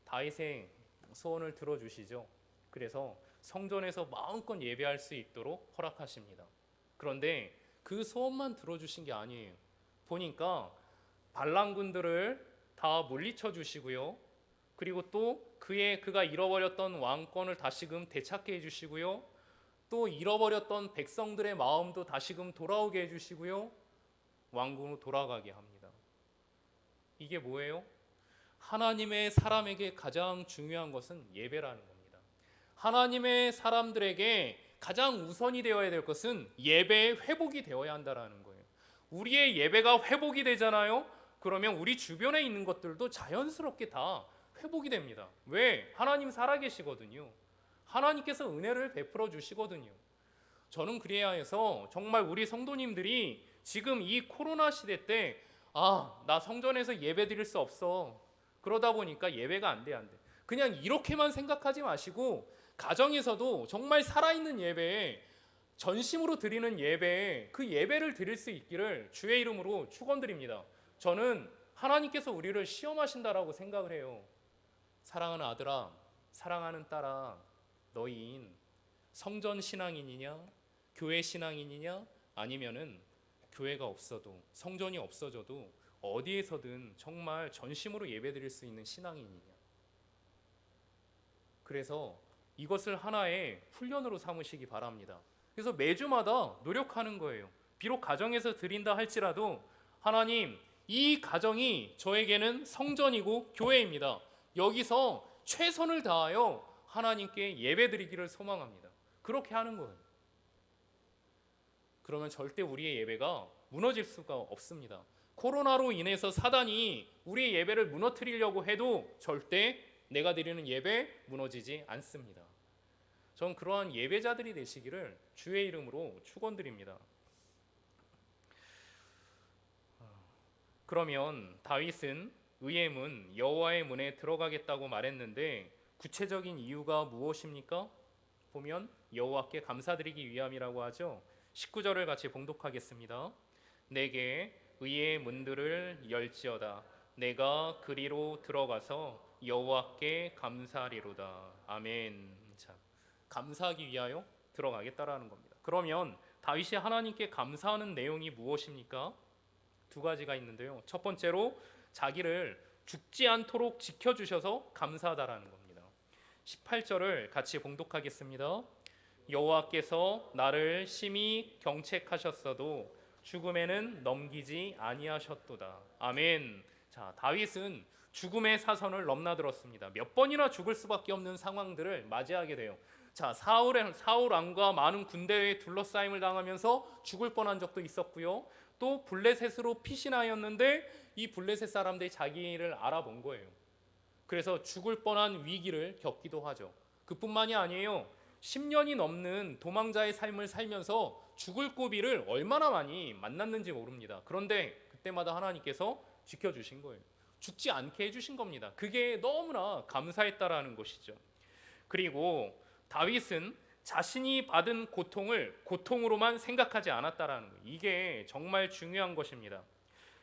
다윗의 소원을 들어주시죠. 그래서 성전에서 마음껏 예배할 수 있도록 허락하십니다. 그런데 그 소원만 들어주신 게 아니에요. 보니까 반란군들을 다 물리쳐 주시고요. 그리고 또 그가 잃어버렸던 왕권을 다시금 되찾게 해주시고요. 또 잃어버렸던 백성들의 마음도 다시금 돌아오게 해주시고요. 왕궁으로 돌아가게 합니다. 이게 뭐예요? 하나님의 사람에게 가장 중요한 것은 예배라는 겁니다. 하나님의 사람들에게 가장 우선이 되어야 될 것은 예배의 회복이 되어야 한다는 거예요. 우리의 예배가 회복이 되잖아요. 그러면 우리 주변에 있는 것들도 자연스럽게 다 회복이 됩니다. 왜? 하나님 살아계시거든요. 하나님께서 은혜를 베풀어 주시거든요. 저는 그래야 해서 정말 우리 성도님들이 지금 이 코로나 시대 때 나 성전에서 예배 드릴 수 없어. 그러다 보니까 예배가 안 돼. 그냥 이렇게만 생각하지 마시고 가정에서도 정말 살아있는 예배에 전심으로 드리는 예배에 그 예배를 드릴 수 있기를 주의 이름으로 축원드립니다. 저는 하나님께서 우리를 시험하신다라고 생각을 해요. 사랑하는 아들아, 사랑하는 딸아, 너희인 성전 신앙인이냐, 교회 신앙인이냐, 아니면은 교회가 없어도 성전이 없어져도 어디에서든 정말 전심으로 예배드릴 수 있는 신앙인이냐. 그래서 이것을 하나의 훈련으로 삼으시기 바랍니다. 그래서 매주마다 노력하는 거예요. 비록 가정에서 드린다 할지라도 하나님, 이 가정이 저에게는 성전이고 교회입니다. 여기서 최선을 다하여 하나님께 예배드리기를 소망합니다. 그렇게 하는 거예요. 그러면 절대 우리의 예배가 무너질 수가 없습니다. 코로나로 인해서 사단이 우리의 예배를 무너뜨리려고 해도 절대 내가 드리는 예배 무너지지 않습니다. 전 그러한 예배자들이 되시기를 주의 이름으로 축원드립니다. 그러면 다윗은 의의 문 여호와의 문에 들어가겠다고 말했는데 구체적인 이유가 무엇입니까? 보면 여호와께 감사드리기 위함이라고 하죠. 19절을 같이 봉독하겠습니다. 내게 의의 문들을 열지어다. 내가 그리로 들어가서 여호와께 감사하리로다. 아멘. 자, 감사하기 위하여 들어가겠다라는 겁니다. 그러면 다윗이 하나님께 감사하는 내용이 무엇입니까? 두 가지가 있는데요. 첫 번째로 자기를 죽지 않도록 지켜주셔서 감사하다라는 겁니다. 18절을 같이 봉독하겠습니다. 여호와께서 나를 심히 경책하셨어도 죽음에는 넘기지 아니하셨도다. 아멘. 자, 다윗은 죽음의 사선을 넘나들었습니다. 몇 번이나 죽을 수밖에 없는 상황들을 맞이하게 돼요. 자, 사울 왕과 많은 군대에 둘러싸임을 당하면서 죽을 뻔한 적도 있었고요. 또 블레셋으로 피신하였는데 이 블레셋 사람들이 자기를 알아본 거예요. 그래서 죽을 뻔한 위기를 겪기도 하죠. 그뿐만이 아니에요. 10년이 넘는 도망자의 삶을 살면서 죽을 고비를 얼마나 많이 만났는지 모릅니다. 그런데 그때마다 하나님께서 지켜주신 거예요. 죽지 않게 해주신 겁니다. 그게 너무나 감사했다라는 것이죠. 그리고 다윗은 자신이 받은 고통을 고통으로만 생각하지 않았다라는 거예요. 이게 정말 중요한 것입니다.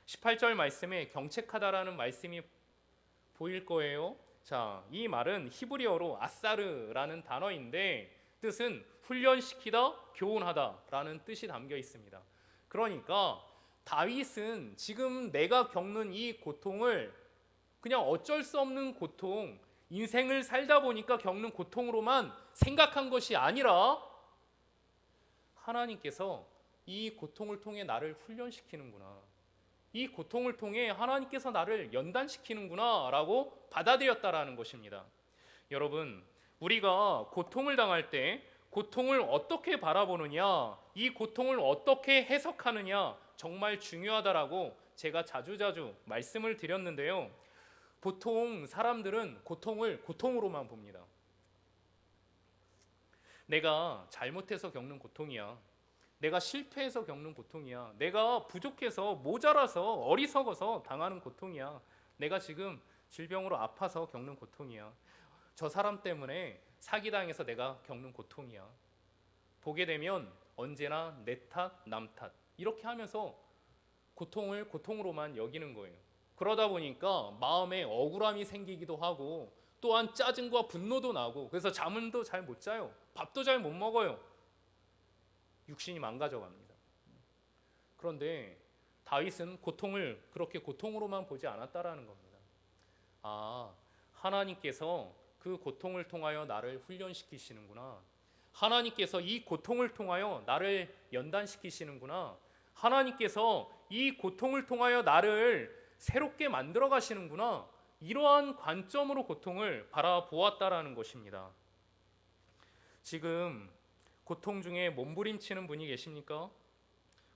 18절 말씀에 경책하다라는 말씀이 보일 거예요. 자, 이 말은 히브리어로 아사르라는 단어인데 뜻은 훈련시키다, 교훈하다라는 뜻이 담겨 있습니다. 그러니까 다윗은 지금 내가 겪는 이 고통을 그냥 어쩔 수 없는 고통, 인생을 살다 보니까 겪는 고통으로만 생각한 것이 아니라 하나님께서 이 고통을 통해 나를 훈련시키는구나. 이 고통을 통해 하나님께서 나를 연단시키는구나 라고 받아들였다라는 것입니다. 여러분, 우리가 고통을 당할 때 고통을 어떻게 바라보느냐, 이 고통을 어떻게 해석하느냐 정말 중요하다라고 제가 자주자주 말씀을 드렸는데요. 보통 사람들은 고통을 고통으로만 봅니다. 내가 잘못해서 겪는 고통이야. 내가 실패해서 겪는 고통이야. 내가 부족해서 모자라서 어리석어서 당하는 고통이야. 내가 지금 질병으로 아파서 겪는 고통이야. 저 사람 때문에 사기당해서 내가 겪는 고통이야. 보게 되면 언제나 내 탓, 남 탓 이렇게 하면서 고통을 고통으로만 여기는 거예요. 그러다 보니까 마음에 억울함이 생기기도 하고 또한 짜증과 분노도 나고 그래서 잠도 잘 못 자요. 밥도 잘 못 먹어요. 육신이 망가져갑니다. 그런데 다윗은 고통을 그렇게 고통으로만 보지 않았다라는 겁니다. 하나님께서 그 고통을 통하여 나를 훈련시키시는구나. 하나님께서 이 고통을 통하여 나를 연단시키시는구나. 하나님께서 이 고통을 통하여 나를 새롭게 만들어 가시는구나. 이러한 관점으로 고통을 바라보았다라는 것입니다. 지금 고통 중에 몸부림치는 분이 계십니까?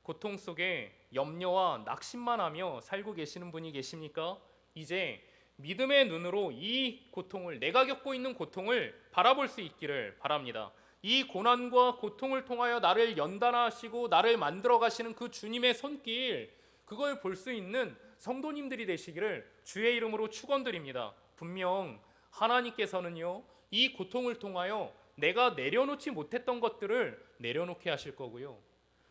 고통 속에 염려와 낙심만 하며 살고 계시는 분이 계십니까? 이제 믿음의 눈으로 이 고통을, 내가 겪고 있는 고통을 바라볼 수 있기를 바랍니다. 이 고난과 고통을 통하여 나를 연단하시고 나를 만들어 가시는 그 주님의 손길, 그걸 볼 수 있는 성도님들이 되시기를 주의 이름으로 축원드립니다. 분명 하나님께서는요, 이 고통을 통하여 내가 내려놓지 못했던 것들을 내려놓게 하실 거고요.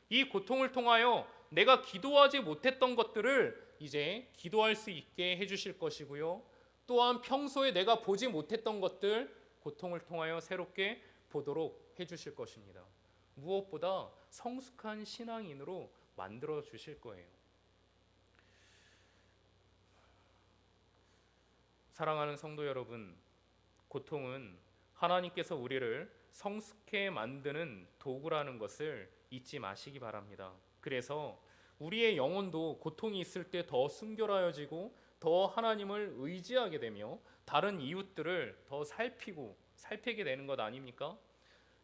이 고통을 통하여 내가 기도하지 못했던 것들을 이제 기도할 수 있게 해주실 것이고요. 또한 평소에 내가 보지 못했던 것들 고통을 통하여 새롭게 보도록 해주실 것입니다. 무엇보다 성숙한 신앙인으로 만들어 주실 거예요. 사랑하는 성도 여러분, 고통은 하나님께서 우리를 성숙해 만드는 도구라는 것을 잊지 마시기 바랍니다. 그래서 우리의 영혼도 고통이 있을 때 더 순결하여지고 더 하나님을 의지하게 되며 다른 이웃들을 더 살피게 되는 것 아닙니까?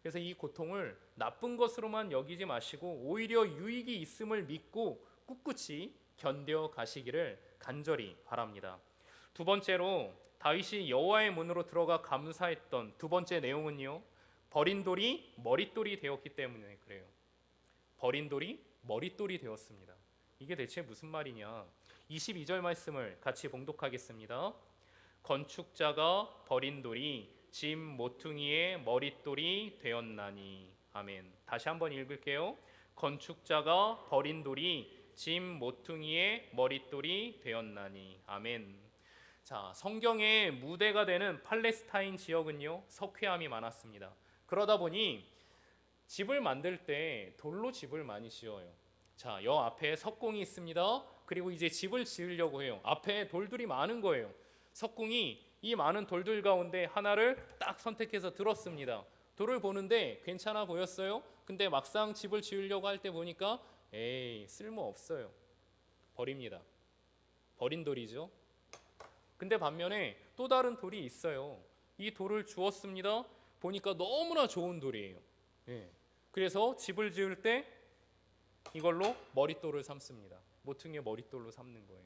그래서 이 고통을 나쁜 것으로만 여기지 마시고 오히려 유익이 있음을 믿고 꿋꿋이 견뎌 가시기를 간절히 바랍니다. 두 번째로 다윗이 여호와의 문으로 들어가 감사했던 두 번째 내용은요, 버린 돌이 머릿돌이 되었기 때문에 그래요. 버린 돌이 머릿돌이 되었습니다. 이게 대체 무슨 말이냐? 22절 말씀을 같이 봉독하겠습니다. 건축자가 버린 돌이 짐 모퉁이의 머릿돌이 되었나니. 아멘. 다시 한번 읽을게요. 건축자가 버린 돌이 짐 모퉁이의 머릿돌이 되었나니. 아멘. 자, 성경의 무대가 되는 팔레스타인 지역은요, 석회암이 많았습니다. 그러다 보니 집을 만들 때 돌로 집을 많이 지어요. 자, 여 앞에 석공이 있습니다. 그리고 이제 집을 지으려고 해요. 앞에 돌들이 많은 거예요. 석공이 이 많은 돌들 가운데 하나를 딱 선택해서 들었습니다. 돌을 보는데 괜찮아 보였어요. 근데 막상 집을 지으려고 할 때 보니까 에이, 쓸모 없어요. 버립니다. 버린 돌이죠. 근데 반면에 또 다른 돌이 있어요. 이 돌을 주었습니다. 보니까 너무나 좋은 돌이에요. 그래서 집을 지을 때 이걸로 머릿돌을 삼습니다. 모퉁이의 머릿돌로 삼는 거예요.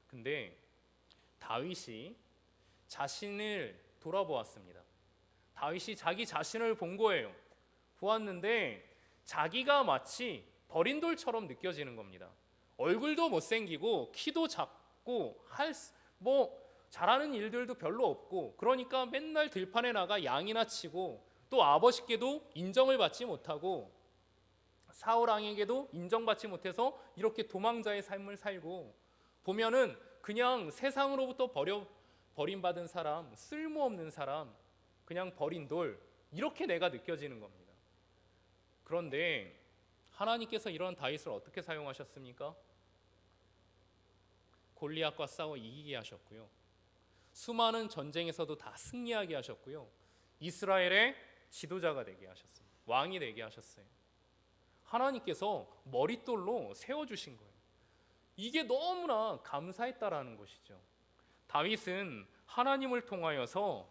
근데 다윗이 자신을 돌아보았습니다. 다윗이 자기 자신을 본 거예요. 보았는데 자기가 마치 버린 돌처럼 느껴지는 겁니다. 얼굴도 못생기고 키도 작고 잘하는 일들도 별로 없고, 그러니까 맨날 들판에 나가 양이나 치고 또 아버지께도 인정을 받지 못하고 사울 왕에게도 인정받지 못해서 이렇게 도망자의 삶을 살고, 보면은 그냥 세상으로부터 버림받은 사람, 쓸모없는 사람, 그냥 버린 돌, 이렇게 내가 느껴지는 겁니다. 그런데 하나님께서 이런 다윗을 어떻게 사용하셨습니까? 골리앗과 싸워 이기게 하셨고요. 수많은 전쟁에서도 다 승리하게 하셨고요. 이스라엘의 지도자가 되게 하셨습니다. 왕이 되게 하셨어요. 하나님께서 머릿돌로 세워주신 거예요. 이게 너무나 감사했다라는 것이죠. 다윗은 하나님을 통하여서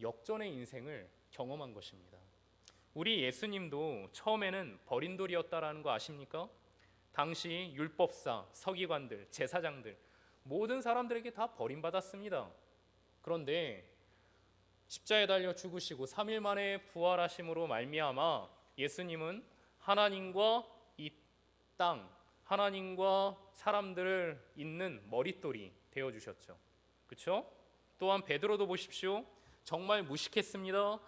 역전의 인생을 경험한 것입니다. 우리 예수님도 처음에는 버린돌이었다라는 거 아십니까? 당시 율법사, 서기관들, 제사장들 모든 사람들에게 다 버림받았습니다. 그런데 십자가에 달려 죽으시고 3일 만에 부활하심으로 말미암아 예수님은 하나님과 이 땅, 하나님과 사람들을 잇는 머릿돌이 되어 주셨죠. 그렇죠? 또한 베드로도 보십시오. 정말 무식했습니다.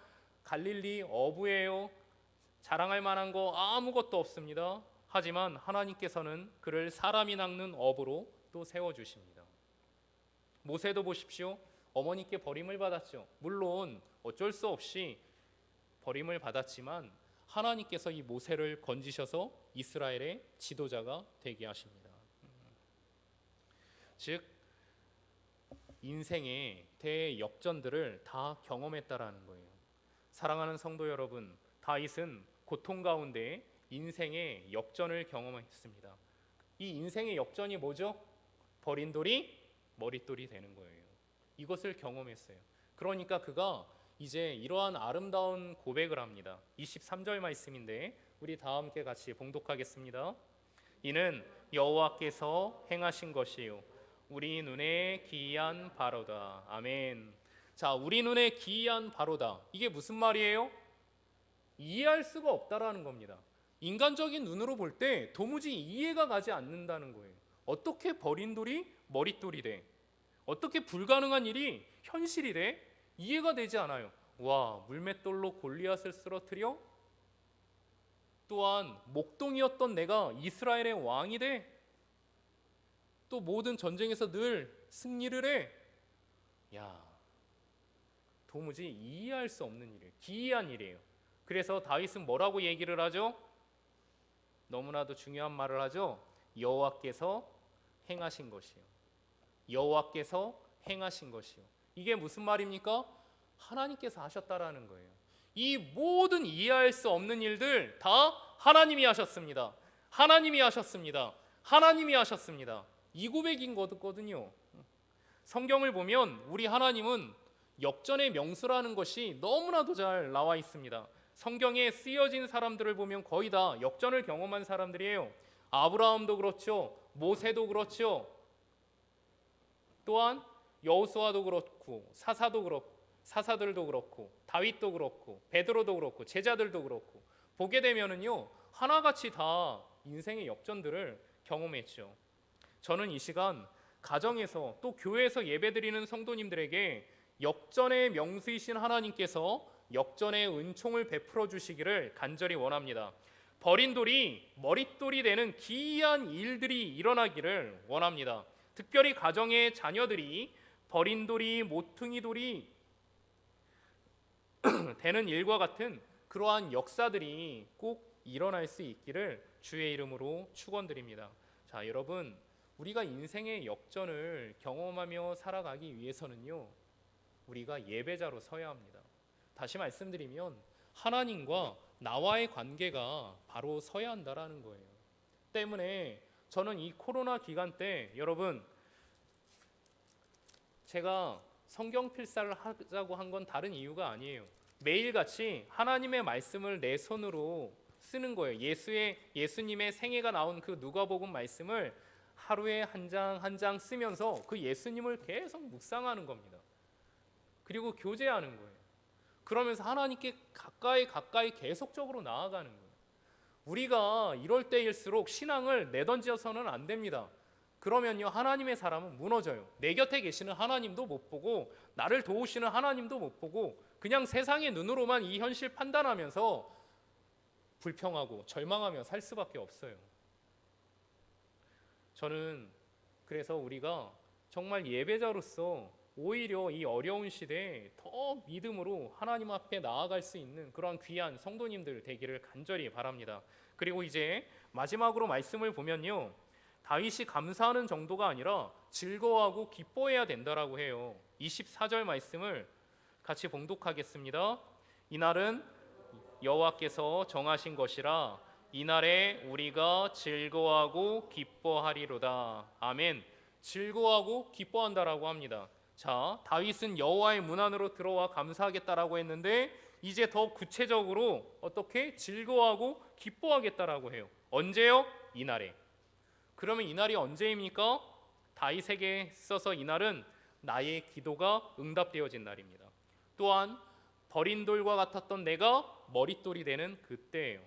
갈릴리 어부예요. 자랑할 만한 거 아무것도 없습니다. 하지만 하나님께서는 그를 사람이 낚는 어부로 또 세워주십니다. 모세도 보십시오. 어머니께 버림을 받았죠. 물론 어쩔 수 없이 버림을 받았지만 하나님께서 이 모세를 건지셔서 이스라엘의 지도자가 되게 하십니다. 즉 인생의 대역전들을 다 경험했다라는 거예요. 사랑하는 성도 여러분, 다윗은 고통 가운데 인생의 역전을 경험했습니다. 이 인생의 역전이 뭐죠? 버린 돌이 머릿돌이 되는 거예요. 이것을 경험했어요. 그러니까 그가 이제 이러한 아름다운 고백을 합니다. 23절 말씀인데 우리 다 함께 같이 봉독하겠습니다. 이는 여호와께서 행하신 것이요 우리 눈에 기이한 바로다. 아멘. 자, 우리 눈에 기이한 바로다. 이게 무슨 말이에요? 이해할 수가 없다라는 겁니다. 인간적인 눈으로 볼 때 도무지 이해가 가지 않는다는 거예요. 어떻게 버린 돌이 머릿돌이 돼? 어떻게 불가능한 일이 현실이 돼? 이해가 되지 않아요. 와, 물맷돌로 골리앗을 쓰러뜨려? 또한 목동이었던 내가 이스라엘의 왕이 돼? 또 모든 전쟁에서 늘 승리를 해? 야, 도무지 이해할 수 없는 일이에요. 기이한 일이에요. 그래서 다윗은 뭐라고 얘기를 하죠? 너무나도 중요한 말을 하죠. 여호와께서 행하신 것이요. 여호와께서 행하신 것이요. 이게 무슨 말입니까? 하나님께서 하셨다라는 거예요. 이 모든 이해할 수 없는 일들 다 하나님이 하셨습니다. 하나님이 하셨습니다. 하나님이 하셨습니다. 이 고백인 거거든요. 성경을 보면 우리 하나님은 역전의 명수라는 것이 너무나도 잘 나와 있습니다. 성경에 쓰여진 사람들을 보면 거의 다 역전을 경험한 사람들이에요. 아브라함도 그렇죠. 모세도 그렇죠. 또한 여호수아도 그렇고 사사들도 그렇고 다윗도 그렇고 베드로도 그렇고 제자들도 그렇고 보게 되면은요 하나같이 다 인생의 역전들을 경험했죠. 저는 이 시간 가정에서 또 교회에서 예배드리는 성도님들에게 역전의 명수이신 하나님께서 역전의 은총을 베풀어 주시기를 간절히 원합니다. 버린 돌이 머릿돌이 되는 기이한 일들이 일어나기를 원합니다. 특별히 가정의 자녀들이 버린 돌이 모퉁이 돌이 되는 일과 같은 그러한 역사들이 꼭 일어날 수 있기를 주의 이름으로 축원드립니다. 자, 여러분, 우리가 인생의 역전을 경험하며 살아가기 위해서는요 우리가 예배자로 서야 합니다. 다시 말씀드리면 하나님과 나와의 관계가 바로 서야 한다라는 거예요. 때문에 저는 이 코로나 기간 때 여러분 제가 성경 필사를 하자고 한 건 다른 이유가 아니에요. 매일같이 하나님의 말씀을 내 손으로 쓰는 거예요. 예수님의 생애가 나온 그 누가복음 말씀을 하루에 한 장 한 장 쓰면서 그 예수님을 계속 묵상하는 겁니다. 그리고 교제하는 거예요. 그러면서 하나님께 가까이 계속적으로 나아가는 거예요. 우리가 이럴 때일수록 신앙을 내던져서는 안 됩니다. 그러면요 하나님의 사람은 무너져요. 내 곁에 계시는 하나님도 못 보고 나를 도우시는 하나님도 못 보고 그냥 세상의 눈으로만 이 현실 판단하면서 불평하고 절망하며 살 수밖에 없어요. 저는 그래서 우리가 정말 예배자로서 오히려 이 어려운 시대에 더 믿음으로 하나님 앞에 나아갈 수 있는 그런 귀한 성도님들 되기를 간절히 바랍니다. 그리고 이제 마지막으로 말씀을 보면요 다윗이 감사하는 정도가 아니라 즐거워하고 기뻐해야 된다라고 해요. 24절 말씀을 같이 봉독하겠습니다. 이날은 여호와께서 정하신 것이라 이날에 우리가 즐거워하고 기뻐하리로다. 아멘. 즐거워하고 기뻐한다라고 합니다. 자, 다윗은 여호와의 문 안으로 들어와 감사하겠다라고 했는데 이제 더 구체적으로 어떻게 즐거워하고 기뻐하겠다라고 해요. 언제요? 이날에. 그러면 이날이 언제입니까? 다윗에게 있어서 이날은 나의 기도가 응답되어진 날입니다. 또한 버린 돌과 같았던 내가 머릿돌이 되는 그때예요.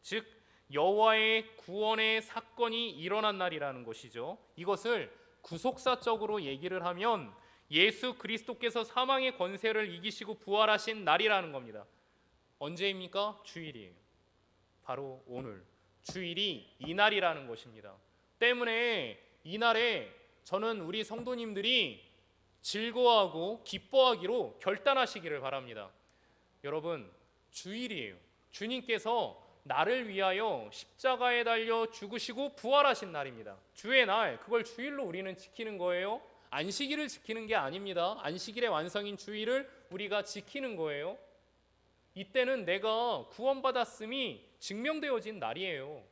즉 여호와의 구원의 사건이 일어난 날이라는 것이죠. 이것을 구속사적으로 얘기를 하면 예수 그리스도께서 사망의 권세를 이기시고 부활하신 날이라는 겁니다. 언제입니까? 주일이에요. 바로 오늘. 주일이 이날이라는 것입니다. 때문에 이날에 저는 우리 성도님들이 즐거워하고 기뻐하기로 결단하시기를 바랍니다. 여러분, 주일이에요. 주님께서 나를 위하여 십자가에 달려 죽으시고 부활하신 날입니다. 주의 날, 그걸 주일로 우리는 지키는 거예요. 안식일을 지키는 게 아닙니다. 안식일의 완성인 주일을 우리가 지키는 거예요. 이때는 내가 구원받았음이 증명되어진 날이에요.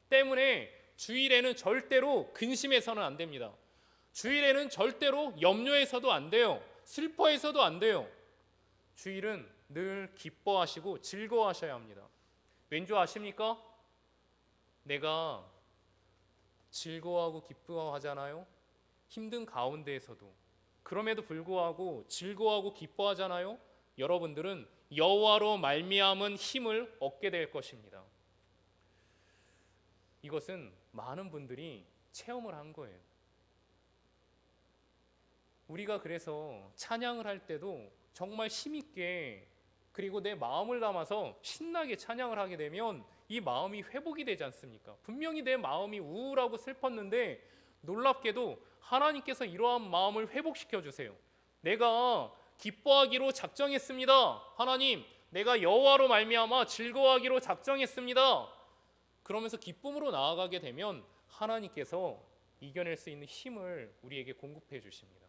때문에 주일에는 절대로 근심해서는 안 됩니다. 주일에는 절대로 염려해서도 안 돼요. 슬퍼해서도 안 돼요. 주일은 늘 기뻐하시고 즐거워하셔야 합니다. 왠지 아십니까? 내가 즐거워하고 기뻐하잖아요. 힘든 가운데에서도. 그럼에도 불구하고 즐거워하고 기뻐하잖아요. 여러분들은 여호와로 말미암은 힘을 얻게 될 것입니다. 이것은 많은 분들이 체험을 한 거예요. 우리가 그래서 찬양을 할 때도 정말 힘있게 그리고 내 마음을 담아서 신나게 찬양을 하게 되면 이 마음이 회복이 되지 않습니까? 분명히 내 마음이 우울하고 슬펐는데 놀랍게도 하나님께서 이러한 마음을 회복시켜 주세요. 내가 기뻐하기로 작정했습니다. 하나님, 내가 여호와로 말미암아 즐거워하기로 작정했습니다. 그러면서 기쁨으로 나아가게 되면 하나님께서 이겨낼 수 있는 힘을 우리에게 공급해 주십니다.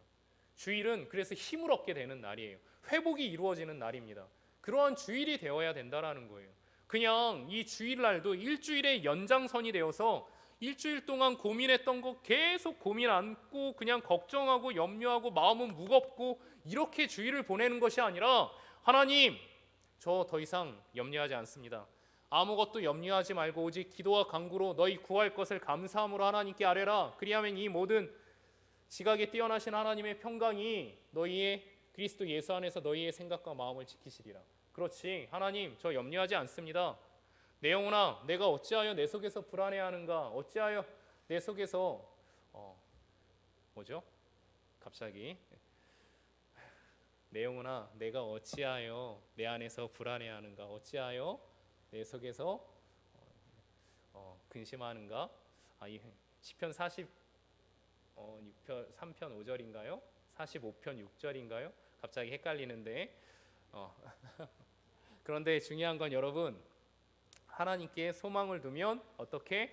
주일은 그래서 힘을 얻게 되는 날이에요. 회복이 이루어지는 날입니다. 그러한 주일이 되어야 된다라는 거예요. 그냥 이 주일날도 일주일의 연장선이 되어서 일주일 동안 고민했던 거 계속 고민 안고 그냥 걱정하고 염려하고 마음은 무겁고 이렇게 주일을 보내는 것이 아니라 하나님, 저 더 이상 염려하지 않습니다. 아무것도 염려하지 말고 오직 기도와 간구로 너희 구할 것을 감사함으로 하나님께 아뢰라. 그리하면 이 모든 지각에 뛰어나신 하나님의 평강이 너희의 그리스도 예수 안에서 너희의 생각과 마음을 지키시리라. 그렇지, 하나님, 저 염려하지 않습니다. 내 영혼아, 내가 어찌하여 내 속에서 불안해하는가? 어찌하여 내 속에서 갑자기 내 영혼아, 내가 어찌하여 내 안에서 불안해하는가? 어찌하여 내 속에서 근심하는가? 이 시편 3편 5절인가요? 45편 6절인가요? 갑자기 헷갈리는데 그런데 중요한 건 여러분, 하나님께 소망을 두면 어떻게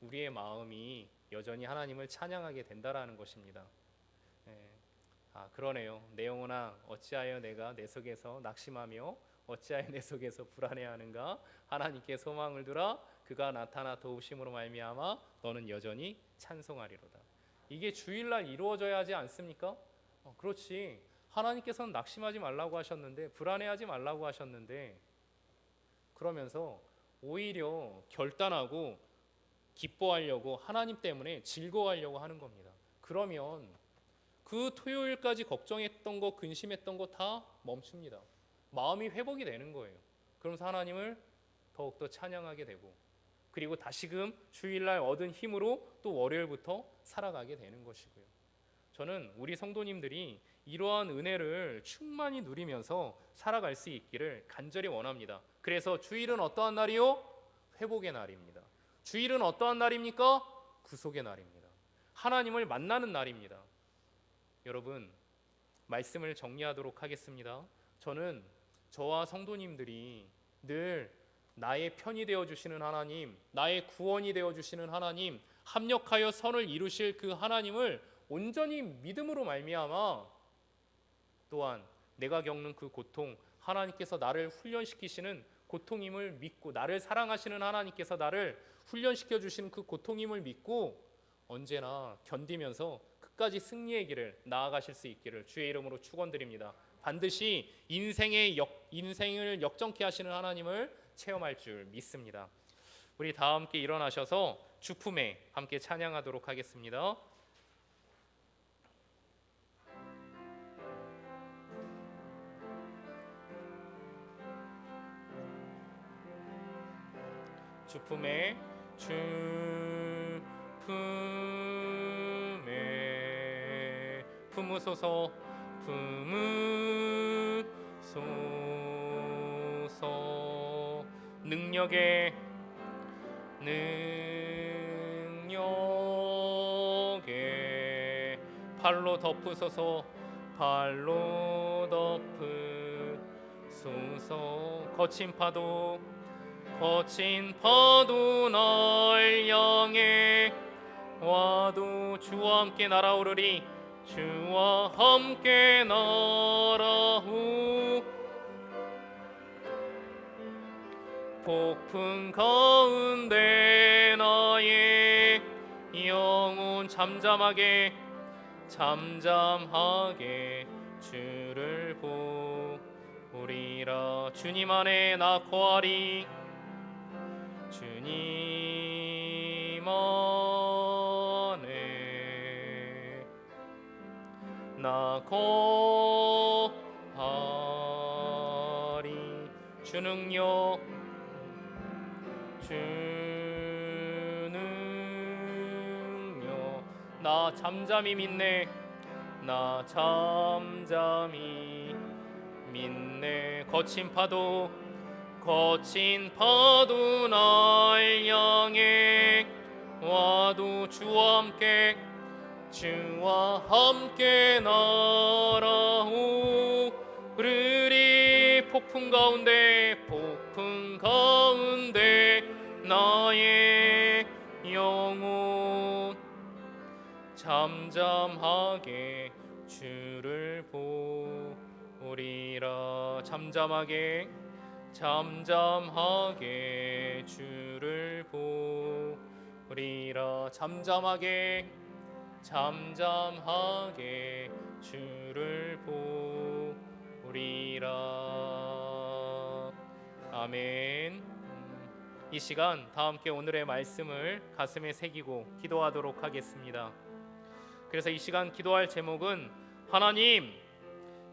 우리의 마음이 여전히 하나님을 찬양하게 된다라는 것입니다. 그러네요. 내 영혼아, 어찌하여 내가 내 속에서 낙심하며 어찌하여 내 속에서 불안해하는가? 하나님께 소망을 두라. 그가 나타나 도우심으로 말미암아 너는 여전히 찬송하리로다. 이게 주일날 이루어져야 하지 않습니까? 그렇지. 하나님께서는 낙심하지 말라고 하셨는데, 불안해하지 말라고 하셨는데, 그러면서 오히려 결단하고 기뻐하려고, 하나님 때문에 즐거워하려고 하는 겁니다. 그러면 그 토요일까지 걱정했던 거, 근심했던 거 다 멈춥니다. 마음이 회복이 되는 거예요. 그러면서 하나님을 더욱더 찬양하게 되고, 그리고 다시금 주일날 얻은 힘으로 또 월요일부터 살아가게 되는 것이고요. 저는 우리 성도님들이 이러한 은혜를 충만히 누리면서 살아갈 수 있기를 간절히 원합니다. 그래서 주일은 어떠한 날이요? 회복의 날입니다. 주일은 어떠한 날입니까? 구속의 날입니다. 하나님을 만나는 날입니다. 여러분, 말씀을 정리하도록 하겠습니다. 저는 저와 성도님들이 늘 나의 편이 되어주시는 하나님, 나의 구원이 되어주시는 하나님, 합력하여 선을 이루실 그 하나님을 온전히 믿음으로 말미암아 또한 내가 겪는 그 고통, 하나님께서 나를 훈련시키시는 고통임을 믿고, 나를 사랑하시는 하나님께서 나를 훈련시켜 주시는 그 고통임을 믿고 언제나 견디면서 끝까지 승리의 길을 나아가실 수 있기를 주의 이름으로 축원드립니다. 반드시 인생을 역전케 하시는 하나님을 체험할 줄 믿습니다. 우리 다 함께 일어나셔서 주품에 함께 찬양하도록 하겠습니다. 주품에 주품에 품으소서 품으소서 능력에 팔로 덮으소서 팔로 덮으소서 거친 파도 널 향해 와도 주와 함께 날아오르리 주와 함께 날아오 폭풍 가운데 나의 영혼 잠잠하게 주를 보리라 주님 안에 나 거하리 주님 안에 나 거하리 주 능력 나 잠잠히 믿네 거친 파도 날 향해 와도 주와 함께 날아오르리 폭풍 가운데 나의 영혼 잠잠하게 주를 보리라 잠잠하게 주를 보리라 잠잠하게 주를 보리라 아멘. 이 시간 다 함께 오늘의 말씀을 가슴에 새기고 기도하도록 하겠습니다. 그래서 이 시간 기도할 제목은 하나님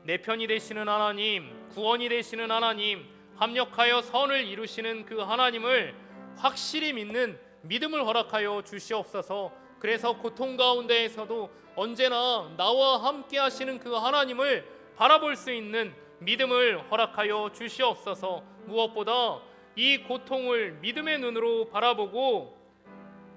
내 편이 되시는 하나님 구원이 되시는 하나님 합력하여 선을 이루시는 그 하나님을 확실히 믿는 믿음을 허락하여 주시옵소서. 그래서 고통 가운데에서도 언제나 나와 함께 하시는 그 하나님을 바라볼 수 있는 믿음을 허락하여 주시옵소서. 무엇보다 이 고통을 믿음의 눈으로 바라보고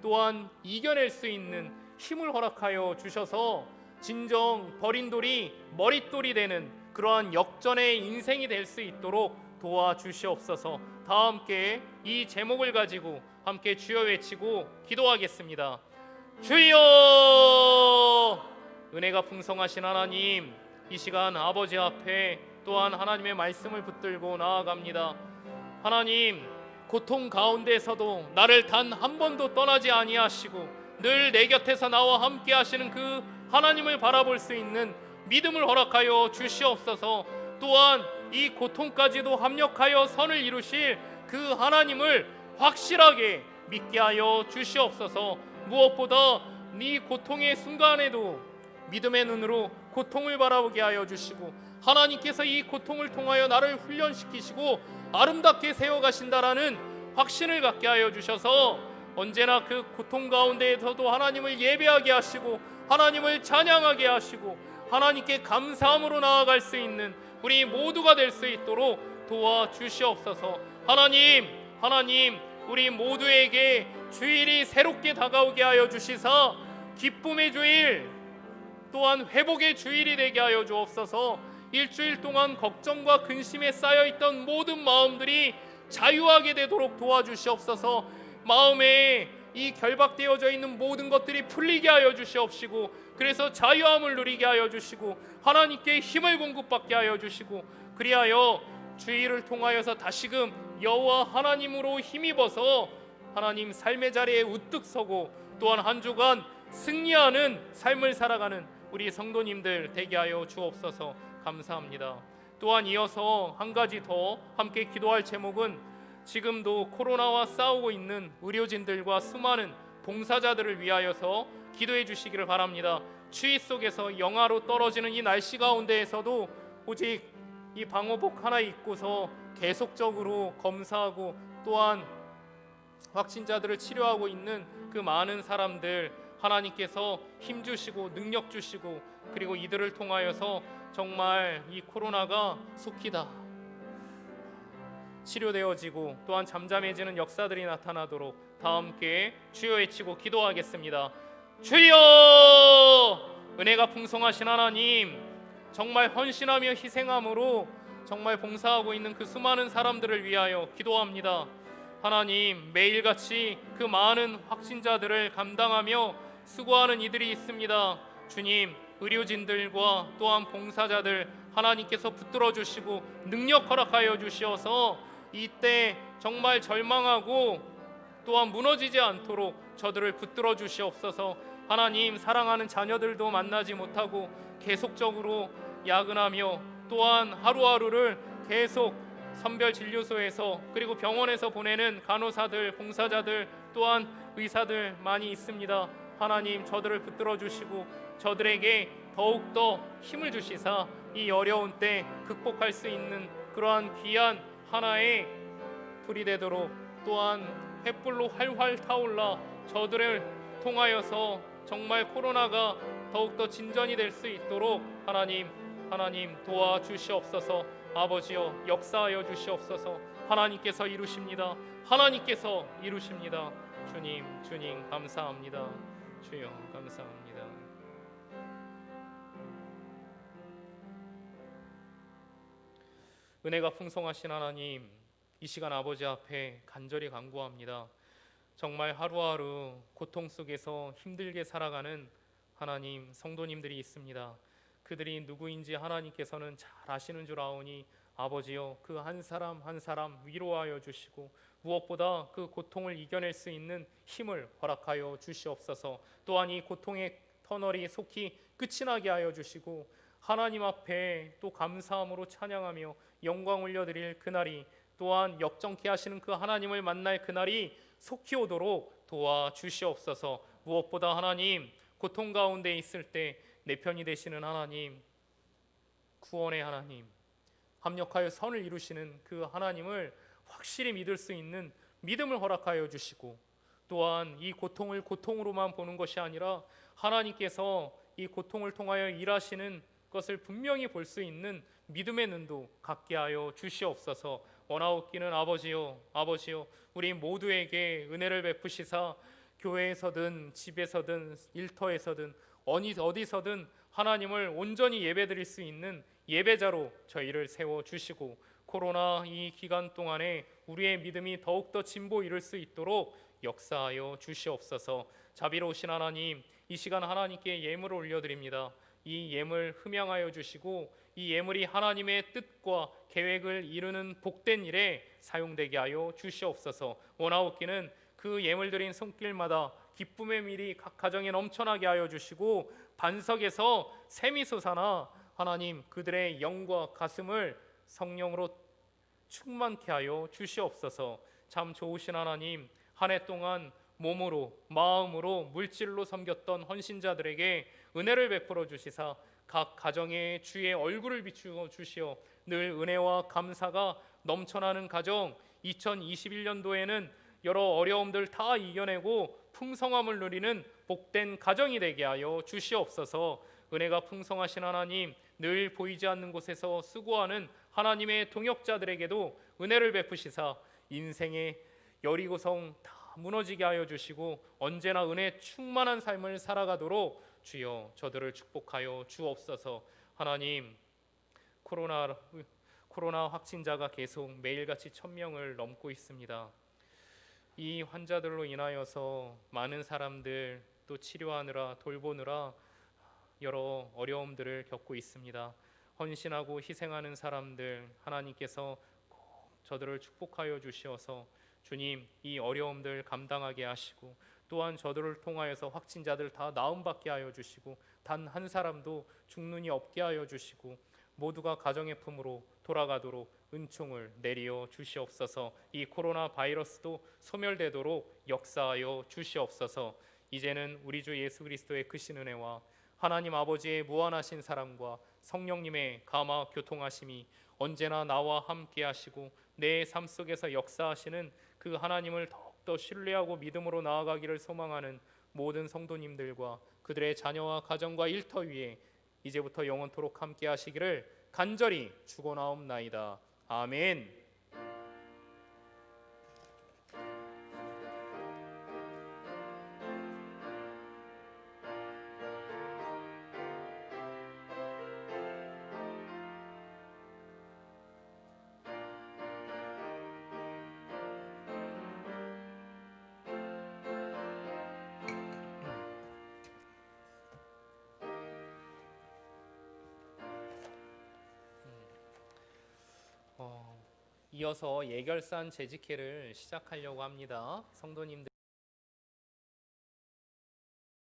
또한 이겨낼 수 있는 힘을 허락하여 주셔서 진정 버린 돌이 머릿돌이 되는 그러한 역전의 인생이 될 수 있도록 도와주시옵소서. 다 함께 이 제목을 가지고 함께 주여 외치고 기도하겠습니다. 주여! 은혜가 풍성하신 하나님, 이 시간 아버지 앞에 또한 하나님의 말씀을 붙들고 나아갑니다. 하나님, 고통 가운데서도 나를 단 한 번도 떠나지 아니하시고 늘 내 곁에서 나와 함께 하시는 그 하나님을 바라볼 수 있는 믿음을 허락하여 주시옵소서. 또한 이 고통까지도 합력하여 선을 이루실 그 하나님을 확실하게 믿게 하여 주시옵소서. 무엇보다 네 고통의 순간에도 믿음의 눈으로 고통을 바라보게 하여 주시고 하나님께서 이 고통을 통하여 나를 훈련시키시고 아름답게 세워가신다라는 확신을 갖게 하여 주셔서 언제나 그 고통 가운데에서도 하나님을 예배하게 하시고 하나님을 찬양하게 하시고 하나님께 감사함으로 나아갈 수 있는 우리 모두가 될 수 있도록 도와주시옵소서. 하나님 우리 모두에게 주일이 새롭게 다가오게 하여 주시사 기쁨의 주일 또한 회복의 주일이 되게 하여 주옵소서. 일주일 동안 걱정과 근심에 쌓여있던 모든 마음들이 자유하게 되도록 도와주시옵소서. 마음에 이 결박되어져 있는 모든 것들이 풀리게 하여 주시옵시고 그래서 자유함을 누리게 하여 주시고 하나님께 힘을 공급받게 하여 주시고 그리하여 주일을 통하여서 다시금 여호와 하나님으로 힘입어서 하나님 삶의 자리에 우뚝 서고 또한 한 주간 승리하는 삶을 살아가는 우리 성도님들 되게 하여 주옵소서. 감사합니다. 또한 이어서 한 가지 더 함께 기도할 제목은 지금도 코로나와 싸우고 있는 의료진들과 수많은 봉사자들을 위하여서 기도해 주시기를 바랍니다. 추위 속에서 영하로 떨어지는 이 날씨 가운데에서도 오직 이 방호복 하나 입고서 계속적으로 검사하고 또한 확진자들을 치료하고 있는 그 많은 사람들, 하나님께서 힘 주시고 능력 주시고, 그리고 이들을 통하여서 정말 이 코로나가 속히 다 치료되어지고 또한 잠잠해지는 역사들이 나타나도록 다 함께 주여 외치고 기도하겠습니다. 주여! 은혜가 풍성하신 하나님, 정말 헌신하며 희생함으로 정말 봉사하고 있는 그 수많은 사람들을 위하여 기도합니다. 하나님, 매일같이 그 많은 확진자들을 감당하며 수고하는 이들이 있습니다. 주님, 의료진들과 또한 봉사자들 하나님께서 붙들어 주시고 능력 허락하여 주시어서 이때 정말 절망하고 또한 무너지지 않도록 저들을 붙들어 주시옵소서. 하나님, 사랑하는 자녀들도 만나지 못하고 계속적으로 야근하며 또한 하루하루를 계속 선별진료소에서 그리고 병원에서 보내는 간호사들, 봉사자들 또한 의사들 많이 있습니다. 하나님, 저들을 붙들어 주시고 저들에게 더욱더 힘을 주시사 이 어려운 때 극복할 수 있는 그러한 귀한 하나의 불이 되도록, 또한 횃불로 활활 타올라 저들을 통하여서 정말 코로나가 더욱더 진전이 될 수 있도록 하나님 도와주시옵소서. 아버지여, 역사하여 주시옵소서. 하나님께서 이루십니다. 하나님께서 이루십니다. 주님 감사합니다. 주여 감사합니다. 은혜가 풍성하신 하나님, 이 시간 아버지 앞에 간절히 간구합니다. 정말 하루하루 고통 속에서 힘들게 살아가는 하나님 성도님들이 있습니다. 그들이 누구인지 하나님께서는 잘 아시는 줄 아오니 아버지여, 그 한 사람 한 사람 위로하여 주시고 무엇보다 그 고통을 이겨낼 수 있는 힘을 허락하여 주시옵소서. 또한 이 고통의 터널이 속히 끝이 나게 하여 주시고 하나님 앞에 또 감사함으로 찬양하며 영광 올려드릴 그날이, 또한 역정케 하시는 그 하나님을 만날 그날이 속히 오도록 도와주시옵소서. 무엇보다 하나님, 고통 가운데 있을 때 내 편이 되시는 하나님, 구원의 하나님, 합력하여 선을 이루시는 그 하나님을 확실히 믿을 수 있는 믿음을 허락하여 주시고, 또한 이 고통을 고통으로만 보는 것이 아니라 하나님께서 이 고통을 통하여 일하시는 것을 분명히 볼 수 있는 믿음의 눈도 갖게 하여 주시옵소서. 원하옵기는 아버지요 우리 모두에게 은혜를 베푸시사 교회에서든 집에서든 일터에서든 어디서든 하나님을 온전히 예배드릴 수 있는 예배자로 저희를 세워주시고, 코로나 이 기간 동안에 우리의 믿음이 더욱더 진보 이룰 수 있도록 역사하여 주시옵소서. 자비로우신 하나님, 이 시간 하나님께 예물을 올려드립니다. 이 예물 흠양하여 주시고 이 예물이 하나님의 뜻과 계획을 이루는 복된 일에 사용되게 하여 주시옵소서. 원하옵기는 그 예물 드린 손길마다 기쁨의 밀이 각 가정에 넘쳐나게 하여 주시고 반석에서 샘이 솟아나 하나님 그들의 영과 가슴을 성령으로 충만케 하여 주시옵소서. 참 좋으신 하나님, 한 해 동안 몸으로 마음으로 물질로 섬겼던 헌신자들에게 은혜를 베풀어 주시사 각 가정에 주의 얼굴을 비추어 주시어 늘 은혜와 감사가 넘쳐나는 가정, 2021년도에는 여러 어려움들 다 이겨내고 풍성함을 누리는 복된 가정이 되게 하여 주시옵소서. 은혜가 풍성하신 하나님, 늘 보이지 않는 곳에서 수고하는 하나님의 동역자들에게도 은혜를 베푸시사 인생의 여리고성 다 무너지게 하여 주시고 언제나 은혜 충만한 삶을 살아가도록 주여 저들을 축복하여 주옵소서. 하나님, 코로나 확진자가 계속 매일같이 1000명을 넘고 있습니다. 이 환자들로 인하여서 많은 사람들 또 치료하느라 돌보느라 여러 어려움들을 겪고 있습니다. 헌신하고 희생하는 사람들 하나님께서 꼭 저들을 축복하여 주시어서 주님 이 어려움들 감당하게 하시고 또한 저들을 통하여서 확진자들 다 나음받게 하여 주시고 단 한 사람도 죽는이 없게 하여 주시고 모두가 가정의 품으로 돌아가도록 은총을 내리어 주시옵소서. 이 코로나 바이러스도 소멸되도록 역사하여 주시옵소서. 이제는 우리 주 예수 그리스도의 크신 은혜와 하나님 아버지의 무한하신 사랑과 성령님의 감화 교통하심이 언제나 나와 함께 하시고 내 삶 속에서 역사하시는 그 하나님을 더욱더 신뢰하고 믿음으로 나아가기를 소망하는 모든 성도님들과 그들의 자녀와 가정과 일터 위에 이제부터 영원토록 함께 하시기를 간절히 축원하옵나이다. 아멘. 이어서 예결산 재직회를 시작하려고 합니다. 성도님들